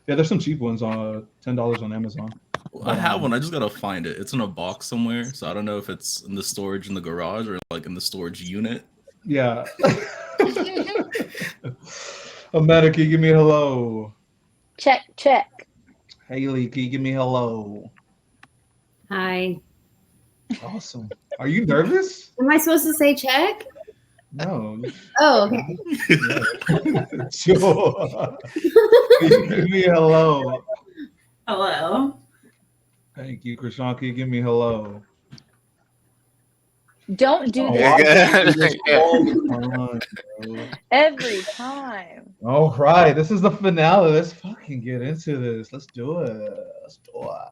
Yeah, there's some cheap ones on $10 on Amazon. I have one. I just gotta find it. It's in a box somewhere, so I don't know if it's in the storage in the garage or like in the storage unit. Yeah. Amanda, can you give me a hello? Check, check. Haley, can you give me a hello? Hi. Awesome. Are you nervous? Am I supposed to say check? No. Oh, okay. Yeah. Sure. Can you give me a hello? Hello. Thank you, Krishan. Can you give me a hello? Don't do Oh, this I do this all the time, bro. every time. All right, this is the finale. Let's fucking get into this. Let's do it. Let's do it.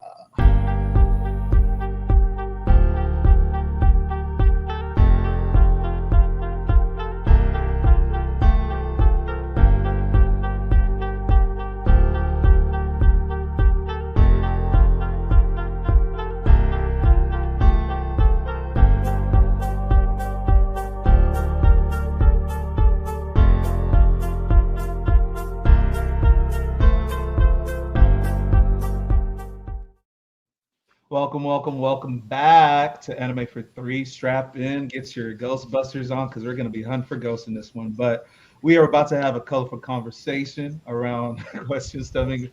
Welcome back to Anime for Three. Strap in, get your Ghostbusters on because we're going to be hunting for ghosts in this one. But we are about to have a colorful conversation around questions stemming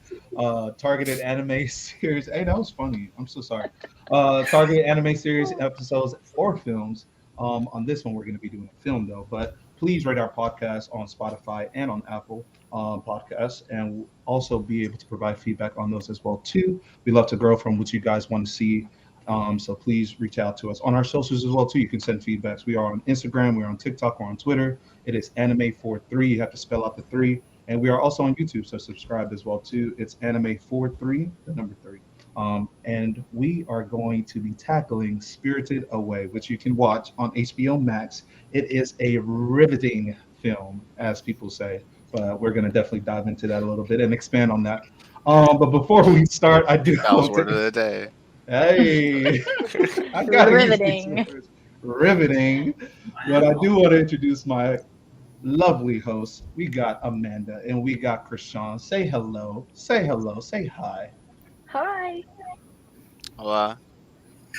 targeted anime series. Hey, that was funny. I'm so sorry. Targeted anime series episodes or films. On this one, we're going to be doing a film though. But please rate our podcast on Spotify and on Apple podcasts, and we'll also be able to provide feedback on those as well too. We love to grow from what you guys want to see. So please reach out to us on our socials as well too. You can send feedbacks. We are on Instagram, we're on TikTok, we're on Twitter. It is Anime43. You have to spell out the three. And we are also on YouTube, so subscribe as well too. It's Anime43, the number three. And we are going to be tackling Spirited Away, which you can watch on HBO Max. It is a riveting film, as people say. But we're going to definitely dive into that a little bit and expand on that. But before we start, I do. That was word of the day. Hey, I got Riveting. Riveting. But I do want to introduce my lovely hosts. We got Amanda and we got Krishan. Say hello. Say hello. Say hi. Hi. Well,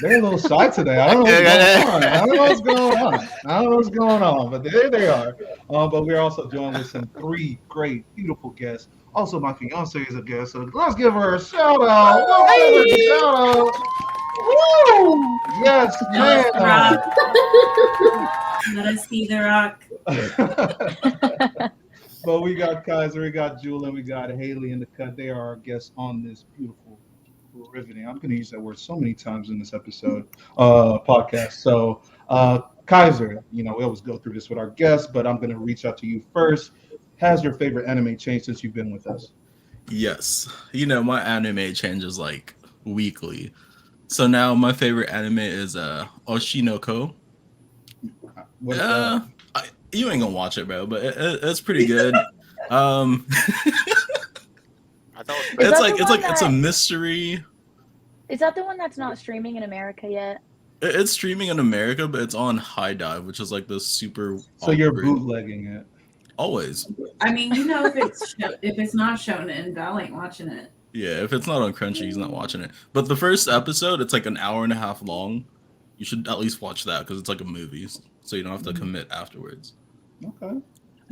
They're a little shy today. I don't know what's going on. I don't know what's going on. I don't know what's going on, but there they are. But we're also joined with some three great, beautiful guests. Also, my fiance is a guest, so let's give her a shout out. Let's give her a shout out. Woo! Yes, Let us man. rock. Let us see the rock. But we got Kaiser, we got Jewel, and we got Haley in the cut. They are our guests on this beautiful, riveting. I'm going to use that word so many times in this episode podcast. So, Kaiser, we always go through this with our guests, but I'm going to reach out to you first. Has your favorite anime changed since you've been with us? Yes. My anime changes like weekly. So now my favorite anime is Oshinoko. What's that? You ain't gonna watch it, bro, but it's pretty good. I thought It's a mystery. Is that the one that's not streaming in America yet? It's streaming in America, but it's on High Dive, which is like the super. So you're bootlegging it. Always. I mean, if it's not shown in, Val ain't watching it. Yeah, if it's not on Crunchy, he's not watching it. But the first episode, it's like an hour and a half long. You should at least watch that because it's like a movie, so you don't have to commit afterwards. Okay.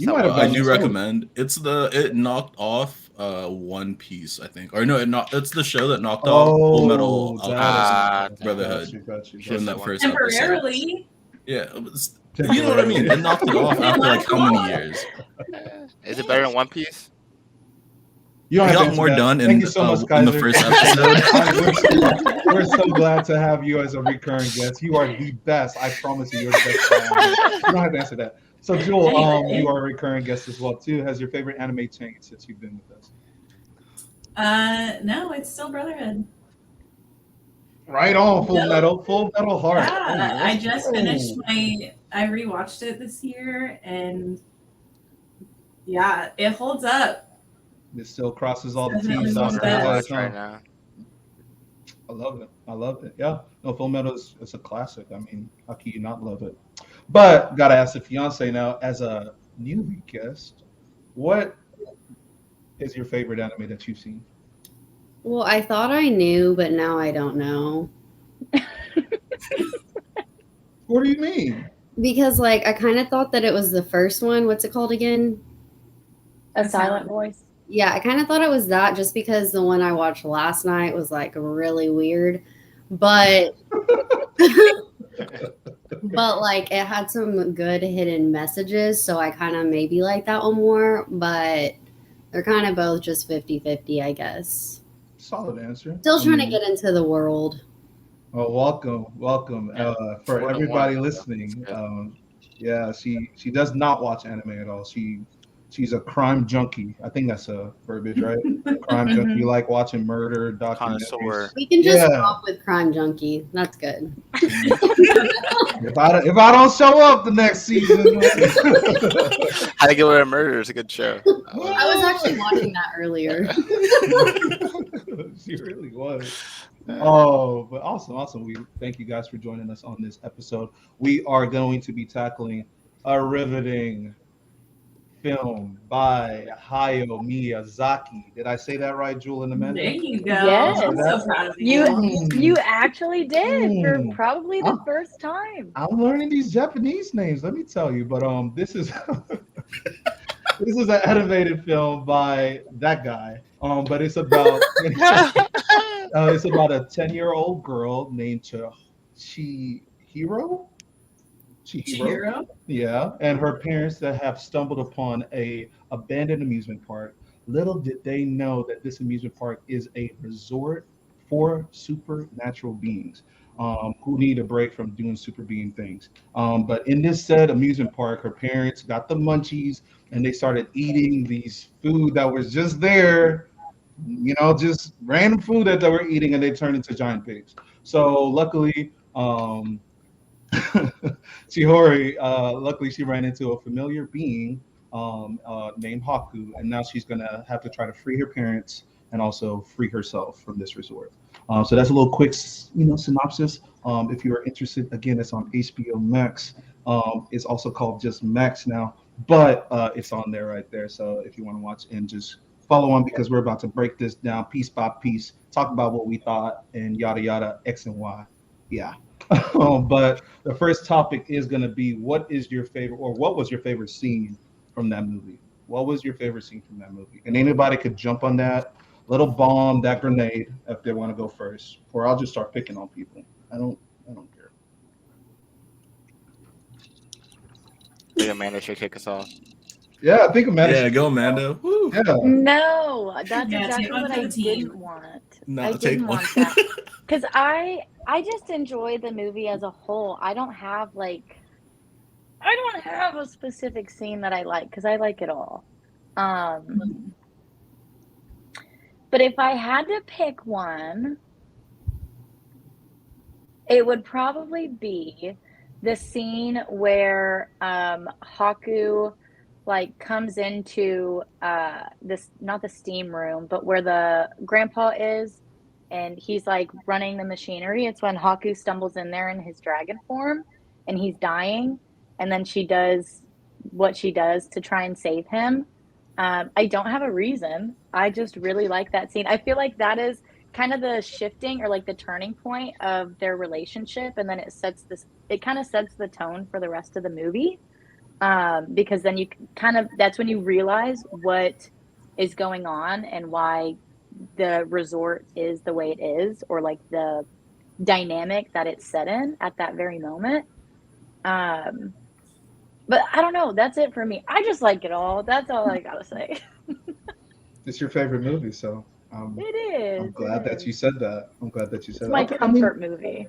I do recommend. It knocked off One Piece, I think, or no, it's the show that knocked off Full Metal Alchemist Brotherhood Got you. from that first episode. Temporarily. Yeah, you know what I mean. It knocked it off after like how many years? is it better than One Piece? You We don't have to got answer more that. done Thank you so much, in the Kaiser. first episode. We're so glad to have you as a recurring guest. You are the best. I promise you, you're the best. You don't have to answer that. So, Jewel, you are a recurring guest as well too. Has your favorite anime changed since you've been with us? No, it's still Brotherhood. Right on, Full Metal Heart. Yeah, I just finished I rewatched it this year, and yeah, it holds up. It still crosses all the Definitely T's. one of the best. Right now. I love it. Yeah. No, Full Metal is a classic. I mean, how can you not love it? But gotta ask the fiance now, as a newbie guest, what is your favorite anime that you've seen? Well, I thought I knew, but now I don't know. What do you mean? Because, like, I kind of thought that it was the first one. What's it called again? A silent voice. Yeah, I kind of thought it was that just because the one I watched last night was, like, really weird. But, but like, it had some good hidden messages. So I kind of maybe like that one more. But they're kind of both just 50-50, I guess. Solid answer. Still trying to get into the world. Oh, welcome. Yeah. For More than everybody one. listening, Yeah. she does not watch anime at all. She's a crime junkie. I think that's a verbiage, right? Crime junkie. You like watching murder documentaries. Connoisseur. We can just Yeah. stop with Crime Junkie. That's good. If I don't show up the next season, How to Get Away with Murder is a good show. I was actually watching that earlier. she really was. Oh, but awesome. We thank you guys for joining us on this episode. We are going to be tackling a riveting film by Hayao Miyazaki. Did I say that right, Jewel and Amanda? There you go. Yes. I'm so proud of you. You actually did for Mm. probably the Oh. first time. I'm learning these Japanese names, let me tell you. But this is this is an animated film by that guy. But it's about it's about a 10-year-old girl named Chihiro. Chihiro. Yeah, and her parents that have stumbled upon a abandoned amusement park. Little did they know that this amusement park is a resort for supernatural beings who need a break from doing super being things. But in this said amusement park, her parents got the munchies and they started eating these food that was just there, just random food that they were eating, and they turned into giant pigs. So luckily, Chihori, luckily she ran into a familiar being named Haku, and now she's gonna have to try to free her parents and also free herself from this resort. So that's a little quick, synopsis. If you are interested, again, it's on HBO Max. It's also called just Max now, but it's on there right there. So if you want to watch and just follow on, because we're about to break this down piece by piece, talk about what we thought and yada yada, X and Y. Yeah. But the first topic is going to be, what was your favorite scene from that movie? What was your favorite scene from that movie? And anybody could jump on that little bomb, that grenade, if they want to go first, or I'll just start picking on people. I don't care. I think Amanda should kick us off. Yeah, I think Amanda. Yeah, go Amanda. Woo. Yeah. No, that's Yeah, exactly take one what for I the team. didn't want. No, I take didn't one. want that. Because I just enjoy the movie as a whole. I don't have a specific scene that I like, because I like it all. But if I had to pick one, it would probably be the scene where Haku comes into this, not the steam room, but where the grandpa is, and he's running the machinery. It's when Haku stumbles in there in his dragon form and he's dying, and then she does what she does to try and save him. I don't have a reason. I just really like that scene. I feel like that is kind of the shifting, or the turning point of their relationship, and then it kind of sets the tone for the rest of the movie. Because then that's when you realize what is going on and why the resort is the way it is, or the dynamic that it's set in at that very moment. But I don't know. That's it for me. I just like it all. That's all I gotta say. It's your favorite movie, so It is. I'm glad that you said that. It's my comfort movie.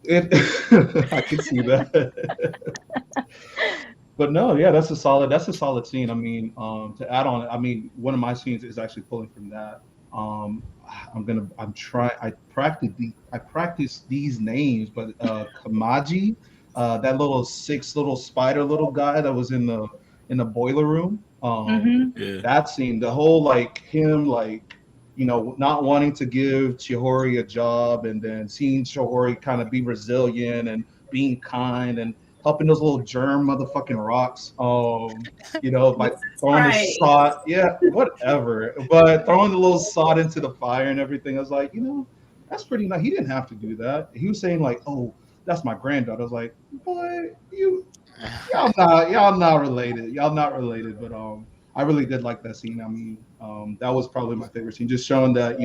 I can see that. But no, yeah, that's a solid scene. I mean, to add on, I mean, one of my scenes is actually pulling from that. I practice these names, but Kamaji, that little spider little guy that was in the boiler room. Yeah. That scene, the whole him not wanting to give Chihori a job, and then seeing Chihori kind of be resilient and being kind, and helping those little germ motherfucking rocks. Like throwing the Right. sod, yeah, whatever. But throwing the little sod into the fire and everything, I was like, that's pretty nice. He didn't have to do that. He was saying like, oh, that's my granddaughter. I was like, boy, y'all not related. Y'all not related. But I really did like that scene. I mean, that was probably my favorite scene, just showing that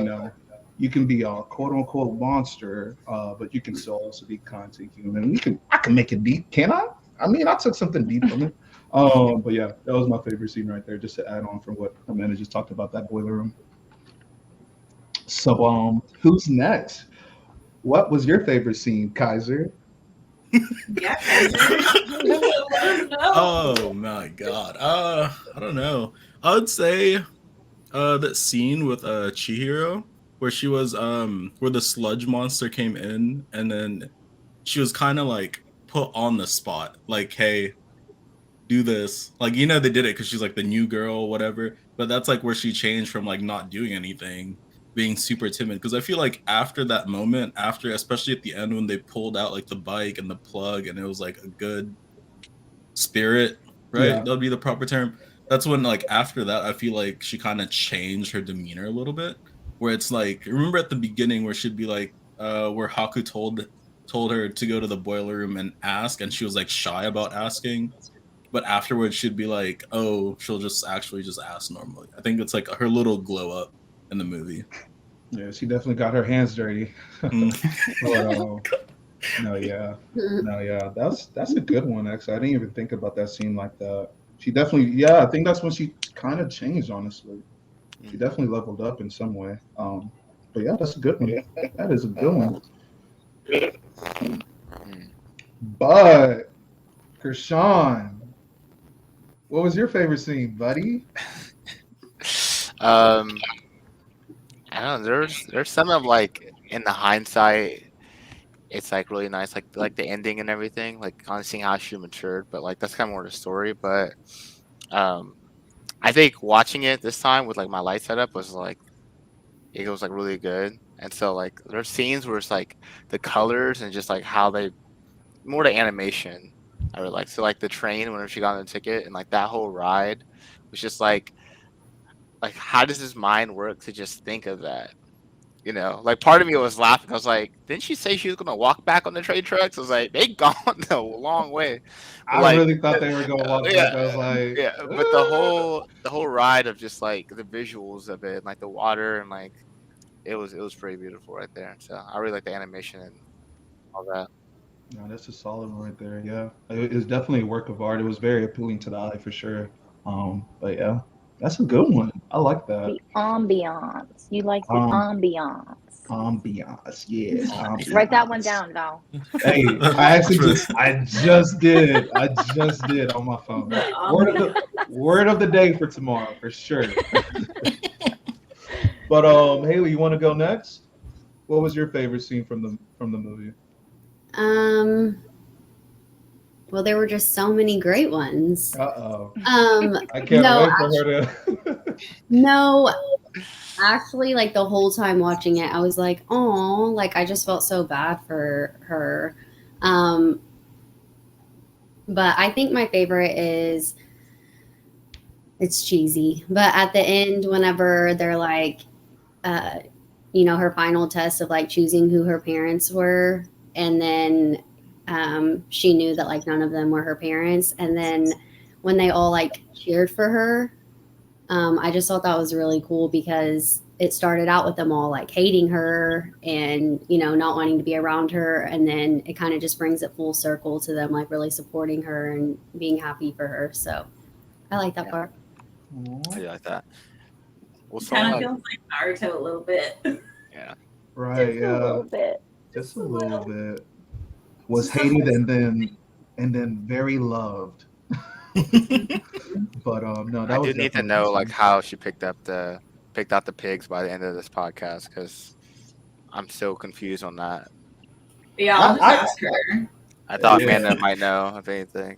you can be a quote unquote monster, but you can still also be kind to human. I can make it deep, can I? I mean, I took something deep from it. But yeah, that was my favorite scene right there. Just to add on from what Amanda just talked about, that boiler room. So who's next? What was your favorite scene, Kaiser? Yeah. Let us know. Oh my god. I don't know. I would say that scene with Chihiro where she was where the sludge monster came in and then she was kind of like put on the spot, like, hey, do this. Like, they did it because she's like the new girl, whatever. But that's like where she changed from like not doing anything, being super timid. Because I feel like after that moment, especially at the end when they pulled out like the bike and the plug and it was like a good spirit, right? Yeah. That would be the proper term. That's when like after that, I feel like she kind of changed her demeanor a little bit. Where it's like, remember at the beginning where she'd be like, where Haku told her to go to the boiler room and ask, and she was like shy about asking. But afterwards, she'd be like, "Oh, she'll just actually just ask normally." I think it's like her little glow up in the movie. Yeah, she definitely got her hands dirty. No, yeah, that's a good one. Actually, I didn't even think about that scene like that. She definitely, yeah, I think that's when she kind of changed. Honestly, she definitely leveled up in some way. But yeah, that's a good one. That is a good one. But Kershawn, what was your favorite scene, buddy? I don't know. There's some of like in the hindsight, it's like really nice, like the ending and everything, like kind of seeing how she matured. But like that's kind of more the story. But I think watching it this time with like my light setup was like it was like really good. And so like there's scenes where it's like the colors and just like how they more the animation I really like. So like the train whenever she got on the ticket and like that whole ride was just like how does his mind work to just think of that? Like part of me was laughing. I was like, didn't she say she was gonna walk back on the trade trucks? I was like, they gone a long way. But I like, really thought they were gonna walk back. I was like, yeah. But the whole ride of just like the visuals of it, like the water and like it was pretty beautiful right there. So I really like the animation and all that. no, that's a solid one right there. Yeah, it's definitely a work of art. It was very appealing to the eye for sure. But yeah, that's a good one. I like that. The ambiance. You like the Um, ambiance. ambiance, yes, Just write that one ambiance. down, Val. Hey, I just did on my phone. Word of the day for tomorrow for sure. But Haley, you want to go next? What was your favorite scene from the movie? Well, there were just so many great ones. I can't No, wait for her to. No, actually, like the whole time watching it, I was like, oh, like I just felt so bad for her. But I think my favorite is it's cheesy, but at the end, whenever they're like, her final test of like choosing who her parents were, and then she knew that like none of them were her parents, and then when they all like cheered for her. I just thought that was really cool because it started out with them all like hating her and, not wanting to be around her. And then it kind of just brings it full circle to them like really supporting her and being happy for her. So I like that part. I do like that. Well, Kind of feels like Naruto a little bit. Yeah. Right. Just Yeah. a little bit. Just a little bit. Was hated and then very loved. But no, that I was do need to definitely know like awesome. how she picked out the pigs by the end of this podcast because I'm so confused on that. Yeah, I'll just ask her. I thought Yeah. Amanda might know if anything.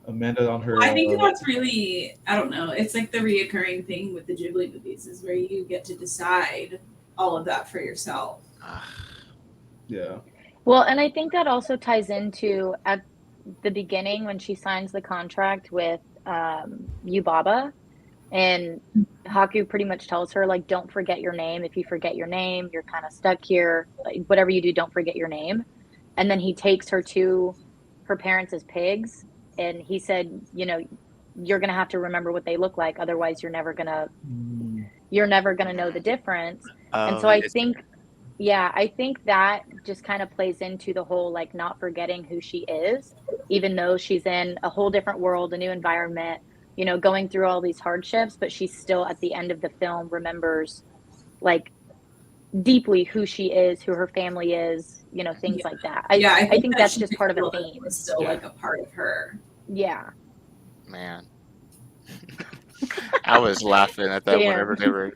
Amanda on her. I think that's really, I don't know. It's like the reoccurring thing with the Ghibli movies is where you get to decide all of that for yourself. Yeah. Well, and I think that also ties into the beginning when she signs the contract with Yubaba, and Haku pretty much tells her, like, don't forget your name. If you forget your name, you're kind of stuck here. Like, whatever you do, don't forget your name. And then he takes her to her parents as pigs, and he said, you know, you're gonna have to remember what they look like, otherwise you're never gonna know the difference. And so I Yes. think, yeah, I think that just kind of plays into the whole like not forgetting who she is, even though she's in a whole different world, a new environment, you know, going through all these hardships, but she still at the end of the film remembers like deeply who she is, who her family is, you know, things like that. I think that that's she just could part of a feel it theme. was still like a part of her. Yeah. Man. I was laughing at that whenever they were.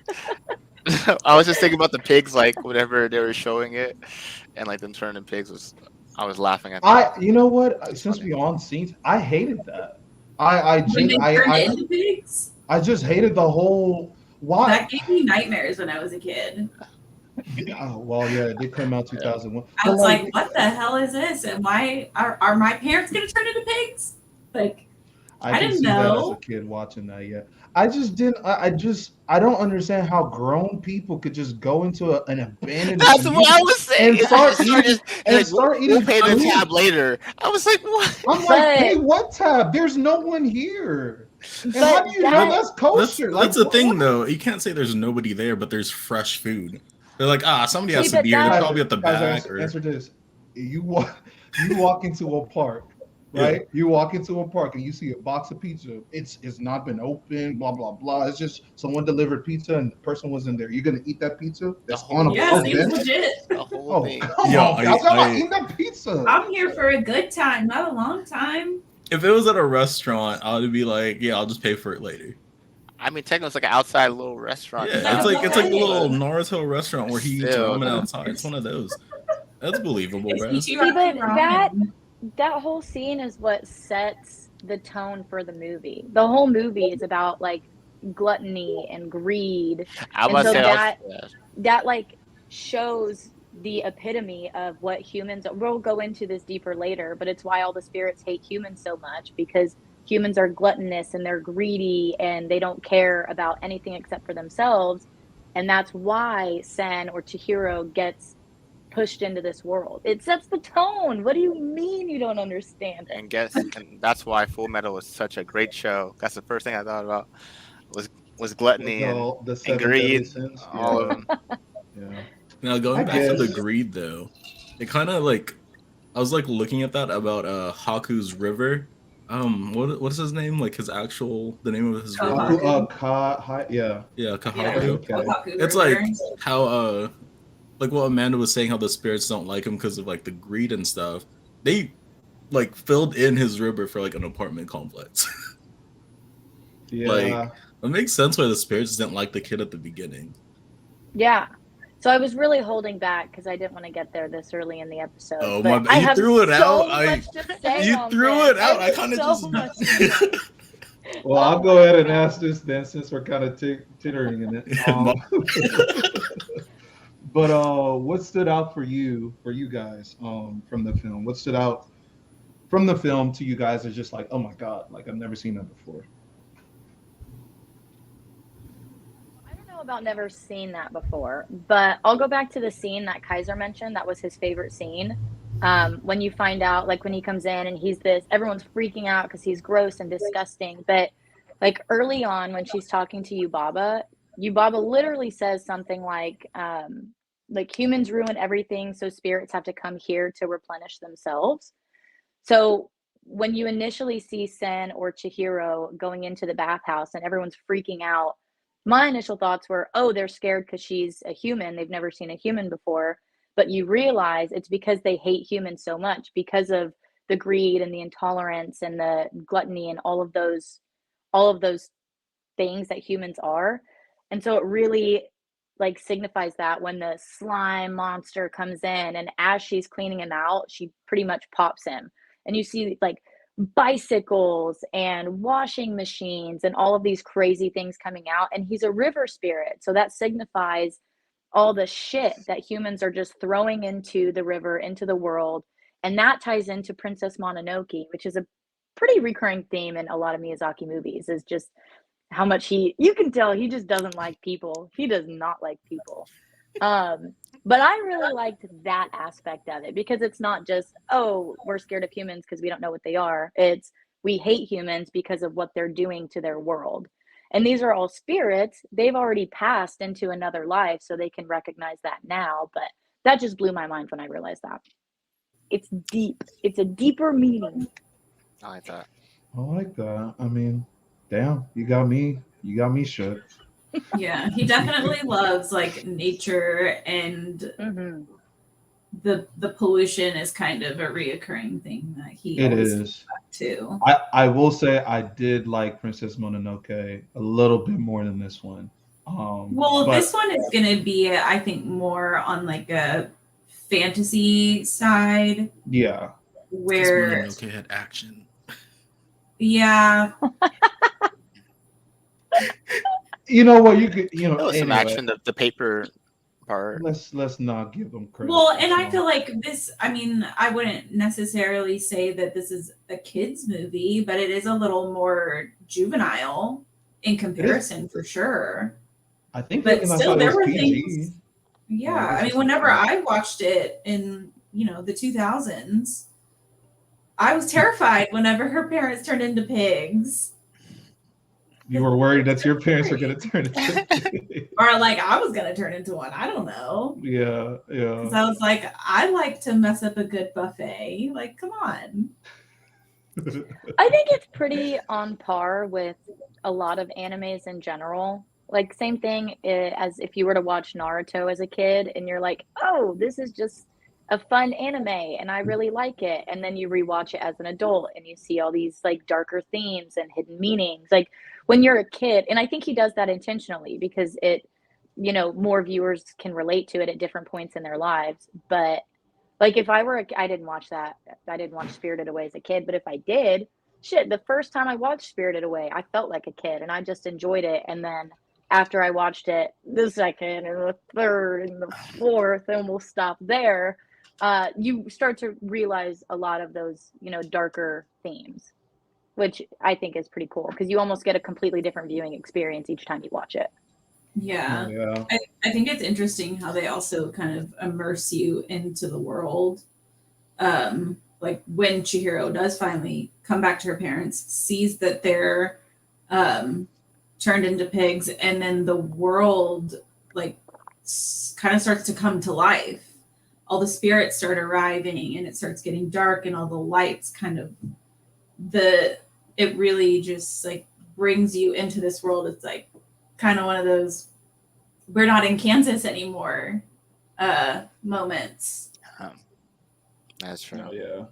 I was just thinking about the pigs, like whenever they were showing it, and like them turning pigs was. I was laughing at that. You know what? Since Funny. we on scenes, I hated that. I When just, they turned into pigs, I just hated the whole. Why? that gave me nightmares when I was a kid. Oh, well, yeah, it did come out 2001. I was like, what the hell is this? And why are my parents gonna turn into pigs? Like, I can didn't see that as a know. kid watching that. Yeah, I just didn't. I don't understand how grown people could just go into an abandoned That's what I community was saying. and start It's eating like, we'll pay the food. tab later. I was like, what? I'm like, hey, what tab? There's no one here. And how do you know that's kosher? That's the thing, though. You can't say there's nobody there, but there's fresh food. They're like, somebody has to be here. They're probably at the back. Answer this. You walk into a park, right? Yeah. You walk into a park and you see a box of pizza. It's not been opened, blah, blah, blah. It's just someone delivered pizza and the person was in there. You're going to eat that pizza? That's on a seems legit. The whole thing. I'm eating that pizza. I'm here for a good time, not a long time. If it was at a restaurant, I would be like, yeah, I'll just pay for it later. I mean, technically, it's like an outside little restaurant. Yeah, it's like a little Naruto restaurant where he eats ramen outside. It's one of those. That's believable, bro. See, but that whole scene is what sets the tone for the movie. The whole movie is about like gluttony and greed, and so that like shows the epitome of what humans. We'll go into this deeper later, but it's why all the spirits hate humans so much, because humans are gluttonous and they're greedy and they don't care about anything except for themselves, and that's why Sen or Chihiro gets pushed into this world. It sets the tone. What do you mean you don't understand it? And that's why Full Metal was such a great show. That's the first thing I thought about was gluttony and greed. All of them. Yeah. Now going back to the greed though, it kind of like I was like looking at that about Haku's river. What is his name? Like his actual the name of his river? Kahaku. Yeah, Kahaku. Okay. It's like how like what Amanda was saying, how the spirits don't like him because of like the greed and stuff. They like filled in his river for like an apartment complex. Yeah, like it makes sense why the spirits didn't like the kid at the beginning. Yeah. So I was really holding back because I didn't want to get there this early in the episode. Oh my bad! You threw it out. You threw it out. I kind of just. Well, I'll go ahead and ask this then, since we're kind of tittering in it. But what stood out for you guys from the film? What stood out from the film to you guys is just like, oh my god, like I've never seen that before. About never seen that before, but I'll go back to the scene that Kaiser mentioned. That was his favorite scene. When you find out, like when he comes in and he's everyone's freaking out because he's gross and disgusting. But like early on when she's talking to Yubaba literally says something like humans ruin everything, so spirits have to come here to replenish themselves. So when you initially see Sen or Chihiro going into the bathhouse and everyone's freaking out, my initial thoughts were, oh, they're scared because she's a human. They've never seen a human before. But you realize it's because they hate humans so much because of the greed and the intolerance and the gluttony and all of those things that humans are. And so it really like signifies that when the slime monster comes in and as she's cleaning him out, she pretty much pops him. And you see like bicycles and washing machines and all of these crazy things coming out, and he's a river spirit, so that signifies all the shit that humans are just throwing into the river, into the world, And that ties into Princess Mononoke, which is a pretty recurring theme in a lot of Miyazaki movies, is just how much you can tell he just doesn't like people. He does not like people. But I really liked that aspect of it because it's not just, oh, we're scared of humans because we don't know what they are. It's we hate humans because of what they're doing to their world. And these are all spirits. They've already passed into another life, so they can recognize that now. But that just blew my mind when I realized that. It's deep. It's a deeper meaning. I like that. I like that. I mean, damn, you got me. You got me shook. Yeah, he definitely loves like nature, and Mm-hmm. the pollution is kind of a reoccurring thing that he It always thinks is. about too. I will say I did like Princess Mononoke a little bit more than this one. Well, But this one is going to be, I think, more on like a fantasy side yeah, Because where, Mononoke had action. yeah, you know what? You could, There was some anyway. action. The paper part. Let's not give them credit. well, for and I some. feel like this, I mean, I wouldn't necessarily say that this is a kid's movie, but it is a little more juvenile in comparison for sure. I think But even I still, thought it there was were PG. things. I Yeah, guess I mean, it's whenever not- I watched it in, the 2000s, I was terrified whenever her parents turned into pigs. You were worried that your parents are gonna turn into Or like I was going to turn into one. I don't know. yeah, Because yeah. I was like, I like to mess up a good buffet. Like, come on. I think it's pretty on par with a lot of animes in general. Like same thing as if you were to watch Naruto as a kid and you're like, "Oh, this is just a fun anime and I really like it." And then you rewatch it as an adult and you see all these like darker themes and hidden meanings. Like when you're a kid, and I think he does that intentionally because more viewers can relate to it at different points in their lives. But like if I were, I didn't watch that. I didn't watch Spirited Away as a kid, but if I did, shit, the first time I watched Spirited Away, I felt like a kid and I just enjoyed it. And then after I watched it the second and the third and the fourth, and we'll stop there, you start to realize a lot of those, darker themes, which I think is pretty cool because you almost get a completely different viewing experience each time you watch it. Yeah. Oh, yeah. I think it's interesting how they also kind of immerse you into the world. Like when Chihiro does finally come back to her parents, sees that they're turned into pigs, and then the world like kind of starts to come to life. All the spirits start arriving, and it starts getting dark, and all the lights kind of it really just like brings you into this world. It's like kind of one of those we're not in Kansas anymore moments. That's true. Oh, yeah.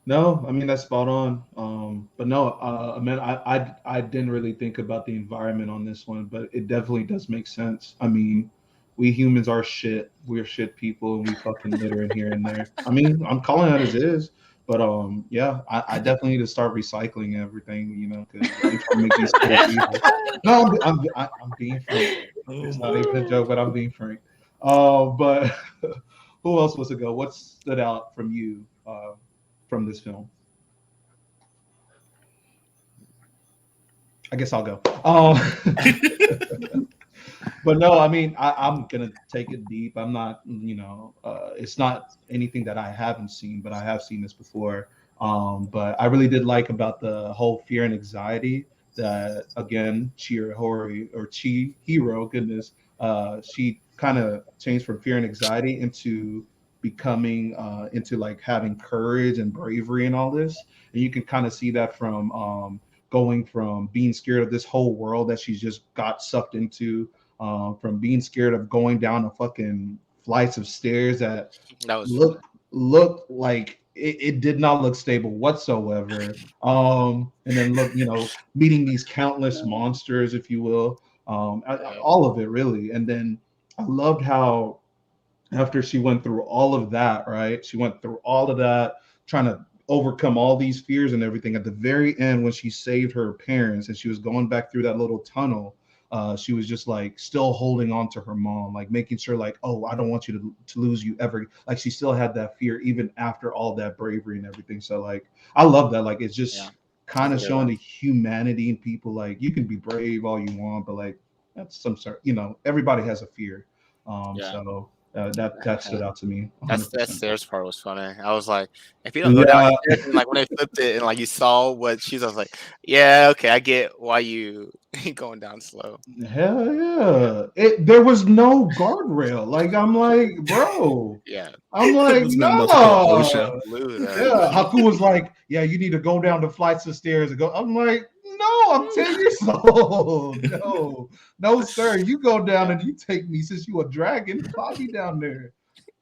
No, I mean that's spot on. But no, I mean I didn't really think about the environment on this one, but it definitely does make sense. I mean, we humans are shit. We're shit people, and we fucking litter in here and there. I mean, I'm calling it as it is. But yeah, I definitely need to start recycling everything, because I ain't trying to make these cool people. No, I'm being frank. It's not even a joke, but I'm being frank. But who else was to go? What stood out from you from this film? I guess I'll go. But no, I mean, I'm gonna take it deep. I'm not, it's not anything that I haven't seen, but I have seen this before. But I really did like about the whole fear and anxiety that again, Chihiro, goodness, she kind of changed from fear and anxiety into becoming into like having courage and bravery and all this. And you can kind of see that from going from being scared of this whole world that she's just got sucked into, from being scared of going down a fucking flights of stairs that That was look like it did not look stable whatsoever. And then look, meeting these countless monsters, if you will, all of it really. And then I loved how after she went through all of that, right? She went through all of that, trying to overcome all these fears and everything. At the very end, when she saved her parents and she was going back through that little tunnel, she was just like still holding on to her mom, like making sure like, oh, I don't want you to lose you ever. Like she still had that fear even after all that bravery and everything. So like I love that. Like it's Yeah, just kind that's a of good showing one. the humanity in people. Like you can be brave all you want, but like that's some sort, you know, everybody has a fear. Yeah. So that stood out to me That 100%. stairs part was funny. I was like, if you don't go down Yeah, the stairs, and like when they flipped it and like you saw what she's, I was like, yeah, okay, I get why you going down slow. hell yeah. There was no guardrail. Like I'm like, bro. Yeah, I'm It like, was nothing but fucking no. OSHA. blew that. Yeah, Haku was like, yeah, you need to go down the flights of stairs and go. I'm like, no, I'm 10 years old. No, no, sir. You go down and you take me since you a dragon. Fly me down there.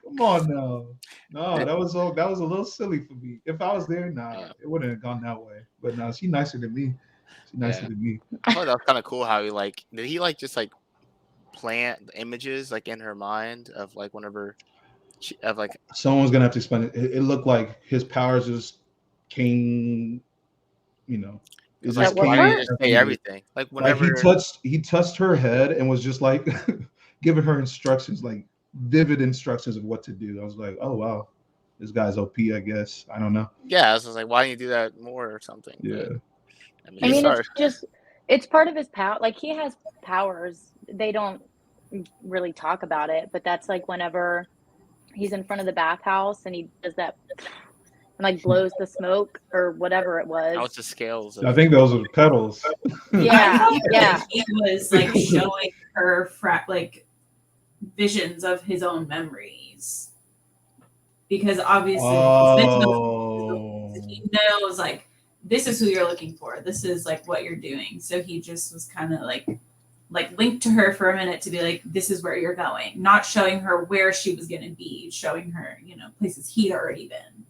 Come on now. No, that was a little silly for me. If I was there, nah, Yeah, it wouldn't have gone that way. But no, she nicer than me. She nicer yeah. than me. I thought that was kind of cool how he like did he like just like plant the images like in her mind of like whenever she of like Someone's gonna have to explain it. It looked like his powers just came, you know, it because just like what why came didn't he part? just say as needed. everything like Like whenever he touched her head and was just like giving her instructions, like vivid instructions of what to do. I was like, oh wow, this guy's OP, I guess. I don't know. yeah I was just like why didn't you do that more or something but Yeah. I mean I he mean, started it's part of his power. Like he has powers. They don't really talk about it, but that's like whenever he's in front of the bathhouse and he does that and like blows the smoke or whatever it that was. was the scales I of think those are the pedals. I Yeah, thought yeah. that he was like showing her like visions of his own memories because obviously he's been to Oh. the he knows like this is who you're looking for. This is like what you're doing. So he just was kind of like linked to her for a minute to be like, this is where you're going, not showing her where she was going to be, showing her, you know, places he'd already been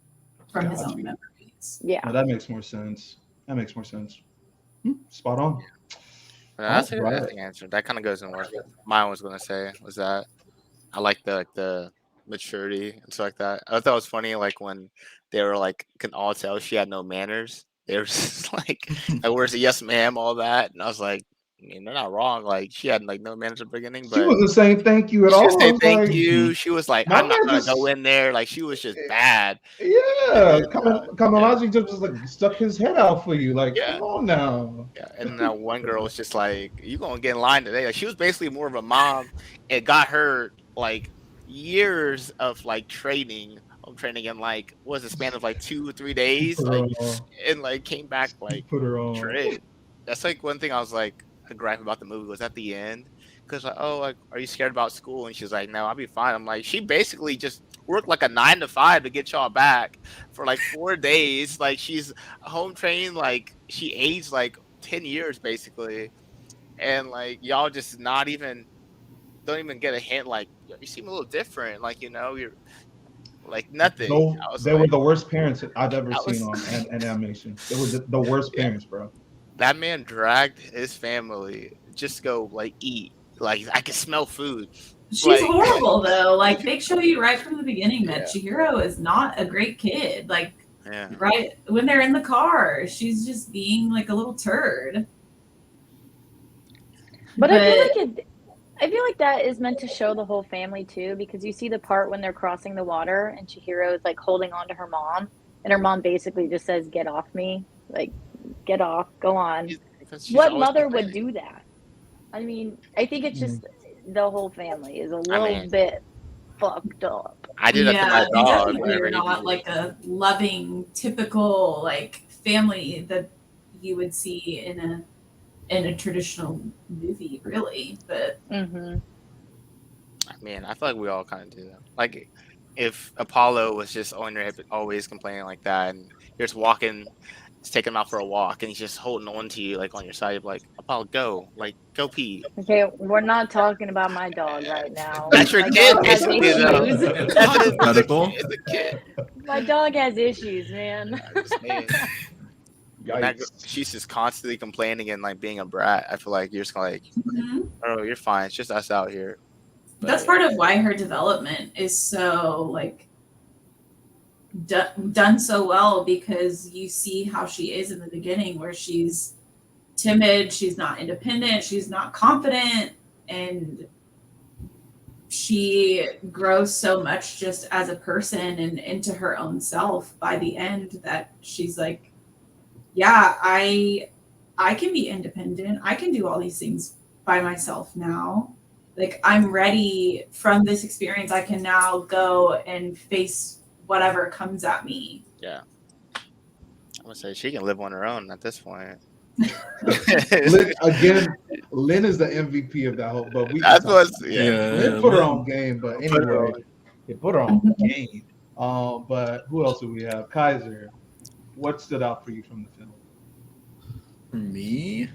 from his Got own you. memories. Yeah. Now that makes more sense. That makes more sense. Spot on. All that's a good right. interesting answer that kind of goes in what mine was going to say was that I like the maturity and stuff like that. I thought it was funny, like when they were like, can all tell she had no manners. They were just like, where's the yes ma'am, all that, and I was like, I mean, they're not wrong. Like she had like no manners at the beginning, She but wasn't saying thank you at she was all. I saying was thank like, you. She was like, my I'm not man gonna go just in there. Like she was just bad. And yeah, then yeah, Kamalaji just was like stuck his head out for you. Like, yeah, come on now. yeah. And then that one girl was just like, you gonna get in line today. Like she was basically more of a mom. It got her like years of like home training in like what was the span of like 2 or 3 days, Put her like on. and like came back like Put her on. shredded. That's like one thing I was like a gripe about the movie was at the end because like, oh, like are you scared about school? And she's like, no, I'll be fine. I'm like, she basically just worked like a 9 to 5 to get y'all back for like 4 days. Like she's home trained, like she aged like 10 years basically, and like y'all just not even don't even get a hint. Like you seem a little different. Like you're like nothing. No, I was they were like, the worst parents I've ever I seen was on an animation. They were the worst yeah. parents, bro. That man dragged his family just to go like eat. Like I can smell food. She's Like horrible though. Like they show you right from the beginning that yeah, Chihiro is not a great kid. Like yeah. right when they're in the car, she's just being like a little turd. But I feel like that is meant to show the whole family too, because you see the part when they're crossing the water and Chihiro is like holding on to her mom, and her mom basically just says, "Get off me, like get off, go on." Because she's What always mother would complaining. do that? I mean, I think it's just the whole family is a I little mean, bit fucked up. I did that to my Yeah, they dog definitely whenever are he not beat like me. a loving, typical like family that you would see in a traditional movie, really. But Mm-hmm. I mean, I feel like we all kind of do that. Like if Apollo was just on your hip, always complaining like that, and you're just walking, just taking him out for a walk, and he's just holding on to you like on your side, you're like, Apollo, go pee. Okay, we're not talking about my dog right now. That's your My kid, dog has basically, though. issues. It's That's hypothetical. it's a kid. My dog has issues, man. I'm just saying. When Yikes. she's just constantly complaining and like being a brat, I feel like you're just like, oh, you're fine. It's just us out here. But, that's part of why her development is so like done so well, because you see how she is in the beginning where she's timid, she's not independent, she's not confident, and she grows so much just as a person and into her own self by the end that she's like, yeah, I can be independent. I can do all these things by myself now. Like, I'm ready from this experience. I can now go and face whatever comes at me. Yeah. I'm gonna say she can live on her own at this point. Again, Lynn is the MVP of that whole. But we That's can what's talk. yeah. Lynn put her own game, but Put her anyway, they put her on game. But who else do we have? Kaiser. What stood out for you from the film? For me,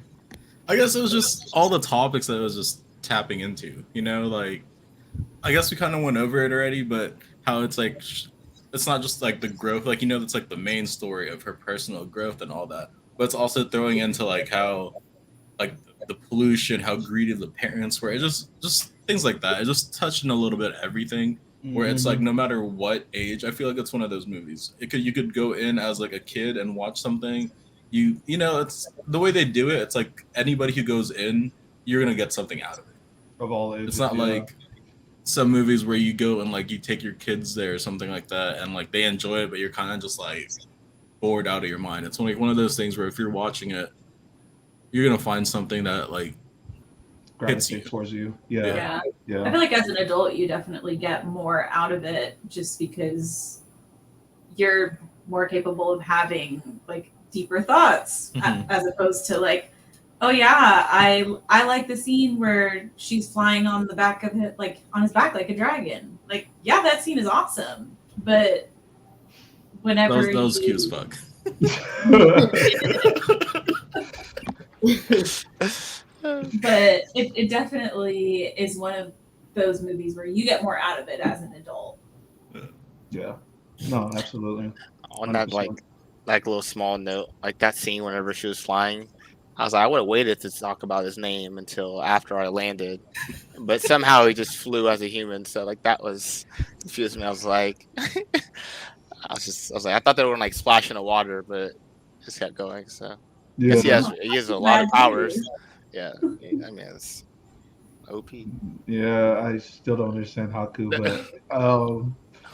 I guess it was just all the topics that I was just tapping into. You know, like I guess we kind of went over it already, but how it's like it's not just like the growth, like, you know, that's like the main story of her personal growth and all that, but it's also throwing into like how like the pollution, how greedy the parents were. It just things like that. It just touched on a little bit of everything. Where it's like no matter what age, I feel like it's one of those movies. You could go in as like a kid and watch something. You know, it's the way they do it. It's like anybody who goes in, you're gonna get something out of it. Of all ages, it's not like some movies where you go and like you take your kids there or something like that, and like they enjoy it, but you're kind of just like bored out of your mind. It's like one of those things where if you're watching it, you're gonna find something that like hits you towards you. Yeah. I feel like as an adult, you definitely get more out of it just because you're more capable of having like deeper thoughts as opposed to like, oh yeah, I like the scene where she's flying on the back of it, like on his back like a dragon. Like, yeah, that scene is awesome. But whenever that was cute as fuck. But it definitely is one of those movies where you get more out of it as an adult. Yeah. No, absolutely. On that 100%. like little small note, like that scene whenever she was flying, I was like, I would have waited to talk about his name until after I landed, but somehow he just flew as a human. So like that was confused me. I was like, I was like, I thought they were gonna like splash in the water, but just kept going. So yeah, he has a lot of powers. Yeah, I mean it's OP. Yeah, I still don't understand Haku, but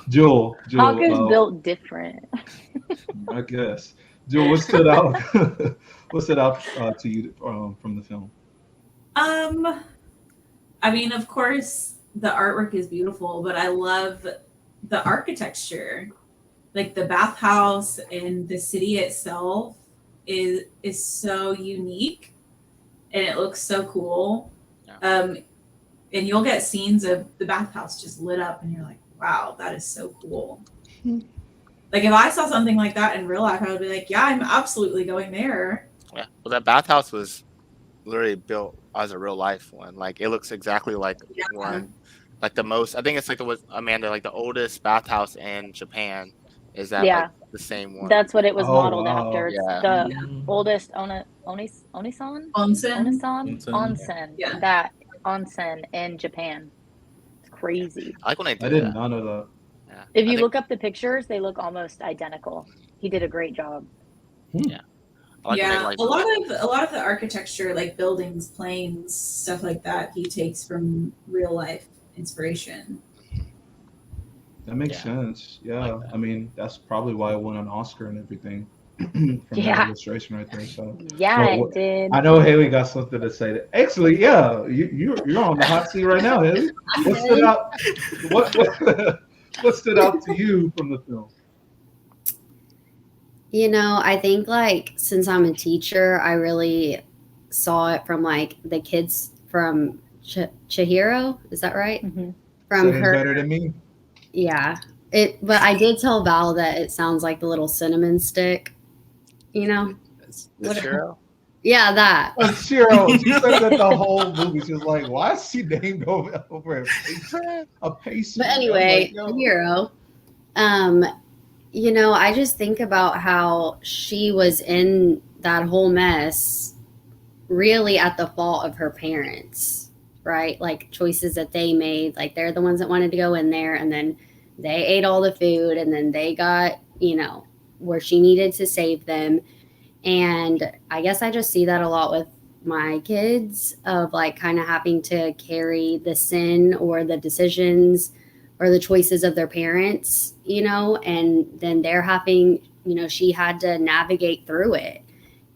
Jewel, Haku's built different. I guess. Jewel, what stood out? What stood out to you from the film? I mean, of course, the artwork is beautiful, but I love the architecture. Like the bathhouse and the city itself is so unique. And it looks so cool. Yeah. And you'll get scenes of the bathhouse just lit up and you're like, wow, that is so cool. Like if I saw something like that in real life, I would be like, yeah, I'm absolutely going there. Yeah. Well, that bathhouse was literally built as a real life one. Like it looks exactly like one. Like the most, I think it's like Amanda, like the oldest bathhouse in Japan is that like the same one. That's what it was modeled after. It's yeah. the oldest Onisan? Onsen. Yeah. That onsen in Japan. It's crazy. I like when I didn't know that. Yeah. If you look up the pictures, they look almost identical. He did a great job. Yeah. A lot of the architecture, like buildings, planes, stuff like that, he takes from real life inspiration. That makes sense. Yeah. Like I mean, that's probably why it won an Oscar and everything. From that illustration right there. So it did. I know Haley got something to say. Actually, yeah, you're on the hot seat right now, Haley. What stood out? What stood out to you from the film? You know, I think like since I'm a teacher, I really saw it from like the kids from Chihiro. Is that right? Mm-hmm. From her. Better than me. Yeah. But I did tell Val that it sounds like the little cinnamon stick. You know? The Chihiro? Yeah, that. Chihiro. She said that the whole movie. She was like, why is she named over a patient? But anyway, Chihiro. You know, I just think about how she was in that whole mess really at the fault of her parents, right? Like choices that they made, like they're the ones that wanted to go in there and then they ate all the food and then they got, you know, where she needed to save them. And I guess I just see that a lot with my kids, of like kind of having to carry the sin or the decisions or the choices of their parents, and then they're having, she had to navigate through it.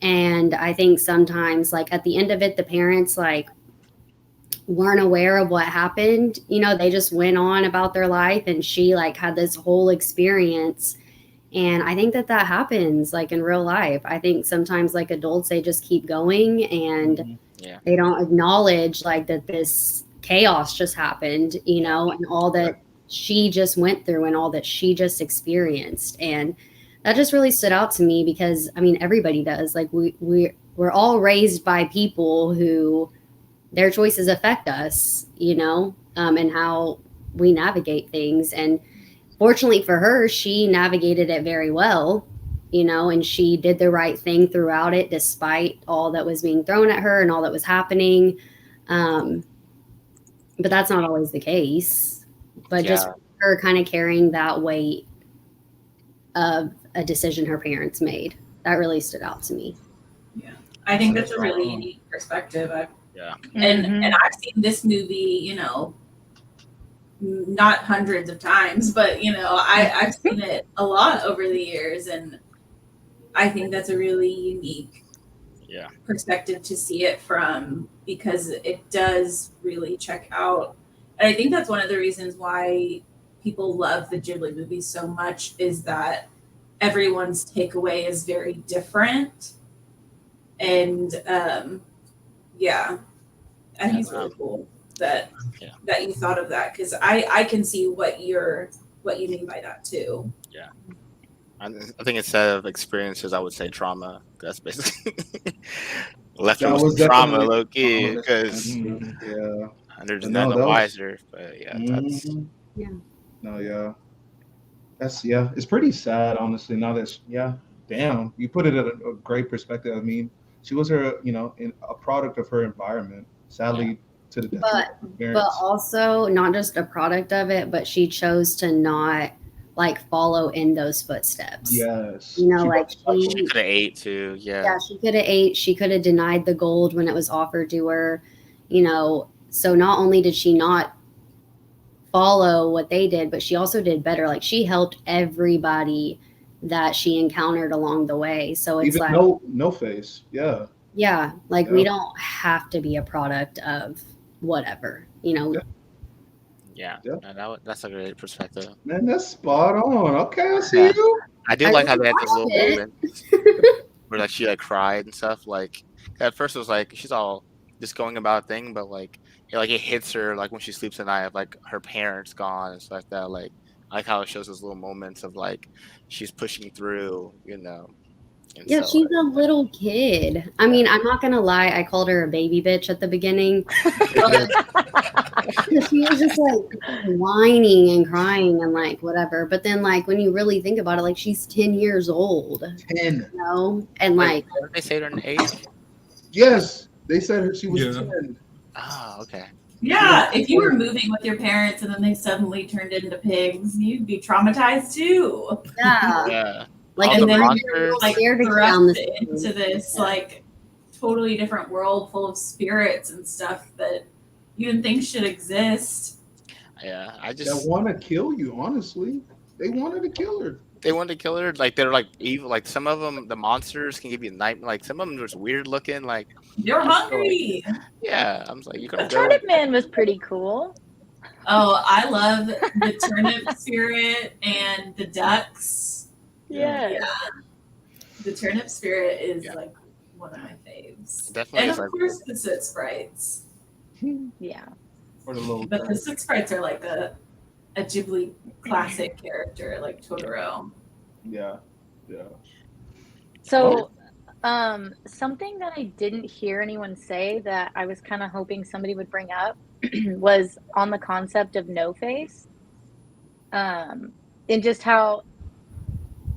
And I think sometimes, like, at the end of it, the parents like weren't aware of what happened. They just went on about their life, and she like had this whole experience. And I think that happens like in real life. I think sometimes like adults, they just keep going, and Yeah. they don't acknowledge like that this chaos just happened, and all that she just went through and all that she just experienced. And that just really stood out to me, because I mean, everybody does. Like, we're all raised by people who their choices affect us, and how we navigate things. And fortunately for her, she navigated it very well, and she did the right thing throughout it, despite all that was being thrown at her and all that was happening. But that's not always the case. But just her kind of carrying that weight of a decision her parents made, that really stood out to me. Yeah, I think that's a really unique perspective. Mm-hmm. And I've seen this movie, not hundreds of times, but I've seen it a lot over the years, and I think that's a really unique perspective to see it from, because it does really check out. And I think that's one of the reasons why people love the Ghibli movies so much, is that everyone's takeaway is very different. And I think it's really cool that you thought of that, because I can see what you mean by that too. Yeah, I think instead of experiences, I would say trauma. That's basically left That with was some trauma, definitely low key, trauma. because Yeah. they're just No, none the that was- wiser. But that's No, yeah. It's pretty sad, honestly. Now that's damn. You put it at a great perspective. I mean, she was a product of her environment. Sadly, to the detriment of her But parents. also not just a product of it, but she chose to not like follow in those footsteps. Yes. Like she could have ate too. Yeah, she could have ate. She could have denied the gold when it was offered to her. So not only did she not follow what they did, but she also did better. Like, she helped everybody that she encountered along the way. So it's Even like no face. Yeah. Yeah, like we don't have to be a product of whatever, Yeah. That's a great perspective. Man, that's spot on. Okay, I see you. I do like how they had those little moments where like she like cried and stuff. Like at first it was like she's all just going about a thing, but like it hits her like when she sleeps at night, of like her parents gone and stuff like that. Like I like how it shows those little moments of like she's pushing through, And Yeah, so, she's a little kid. I mean, I'm not gonna lie, I called her a baby bitch at the beginning. She was just like whining and crying and like whatever. But then like when you really think about it, like she's 10 years old. 10. And Wait, like didn't they say her age? Yes, they said she was 10. Oh, okay. Yeah, if you were moving with your parents and then they suddenly turned into pigs, you'd be traumatized too. Yeah. Like, All and the then monsters. you're like Scared to get thrust down the into this like totally different world full of spirits and stuff that you didn't think should exist. Yeah, That want to kill you. Honestly, they wanted to kill her. They wanted to kill her. Like they're like evil. Like some of them, the monsters can give you nightmare. Like some of them just weird looking. Like You're hungry. yeah, I'm just like you The could turnip man was pretty cool. Oh, I love the turnip spirit and the ducks. Yeah. The turnip spirit is like one of my faves. Definitely, and of course the soot sprites. Yeah. Or the little. But the soot sprites are like a Ghibli classic character, like Totoro. Yeah. So, something that I didn't hear anyone say that I was kind of hoping somebody would bring up was on the concept of no face. And just how,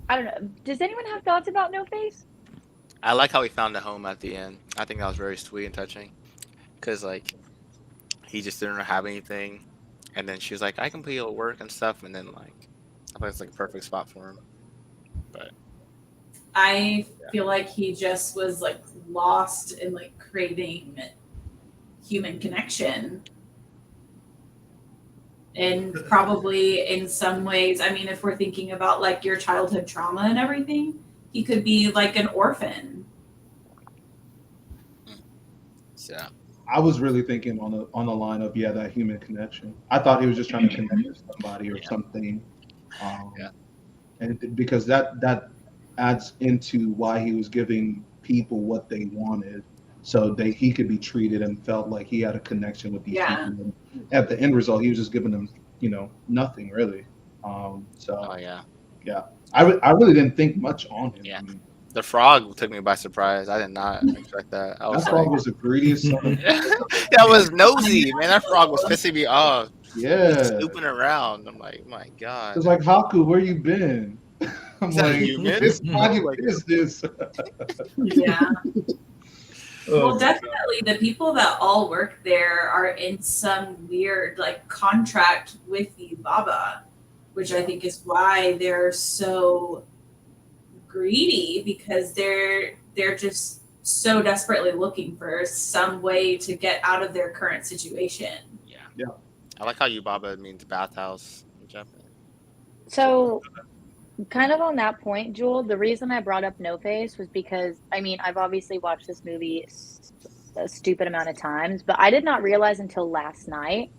I don't know. Does anyone have thoughts about no face? I like how he found a home at the end. I think that was very sweet and touching. Because like he just didn't have anything, and then she was like, "I can put you to work and stuff," and then like I thought it's like a perfect spot for him. But I feel like he just was like lost in like craving human connection. And probably in some ways, I mean, if we're thinking about like your childhood trauma and everything, he could be like an orphan. Yeah. I was really thinking on the line of that human connection. I thought he was just trying to connect with somebody or something, Yeah. and because that adds into why he was giving people what they wanted, so he could be treated and felt like he had a connection with these Yeah. people. And at the end result, he was just giving them nothing really. Oh yeah. Yeah, I really didn't think much on him. Yeah. I mean, The frog took me by surprise. I did not expect that. I was that like, frog was the greediest son of that was nosy, man. That frog was pissing me off. yeah. Snooping around. I'm like, my God. It's like, Haku, where you been? I'm Is that a like, human? it's not your Like- business. Yeah. Oh, Well, definitely the people that all work there are in some weird like contract with the Baba, which I think is why they're so greedy, because they're just so desperately looking for some way to get out of their current situation. Yeah. I like how Yubaba means bathhouse in Japanese. So, kind of on that point, Jewel, the reason I brought up No Face was because, I mean, I've obviously watched this movie a stupid amount of times, but I did not realize until last night,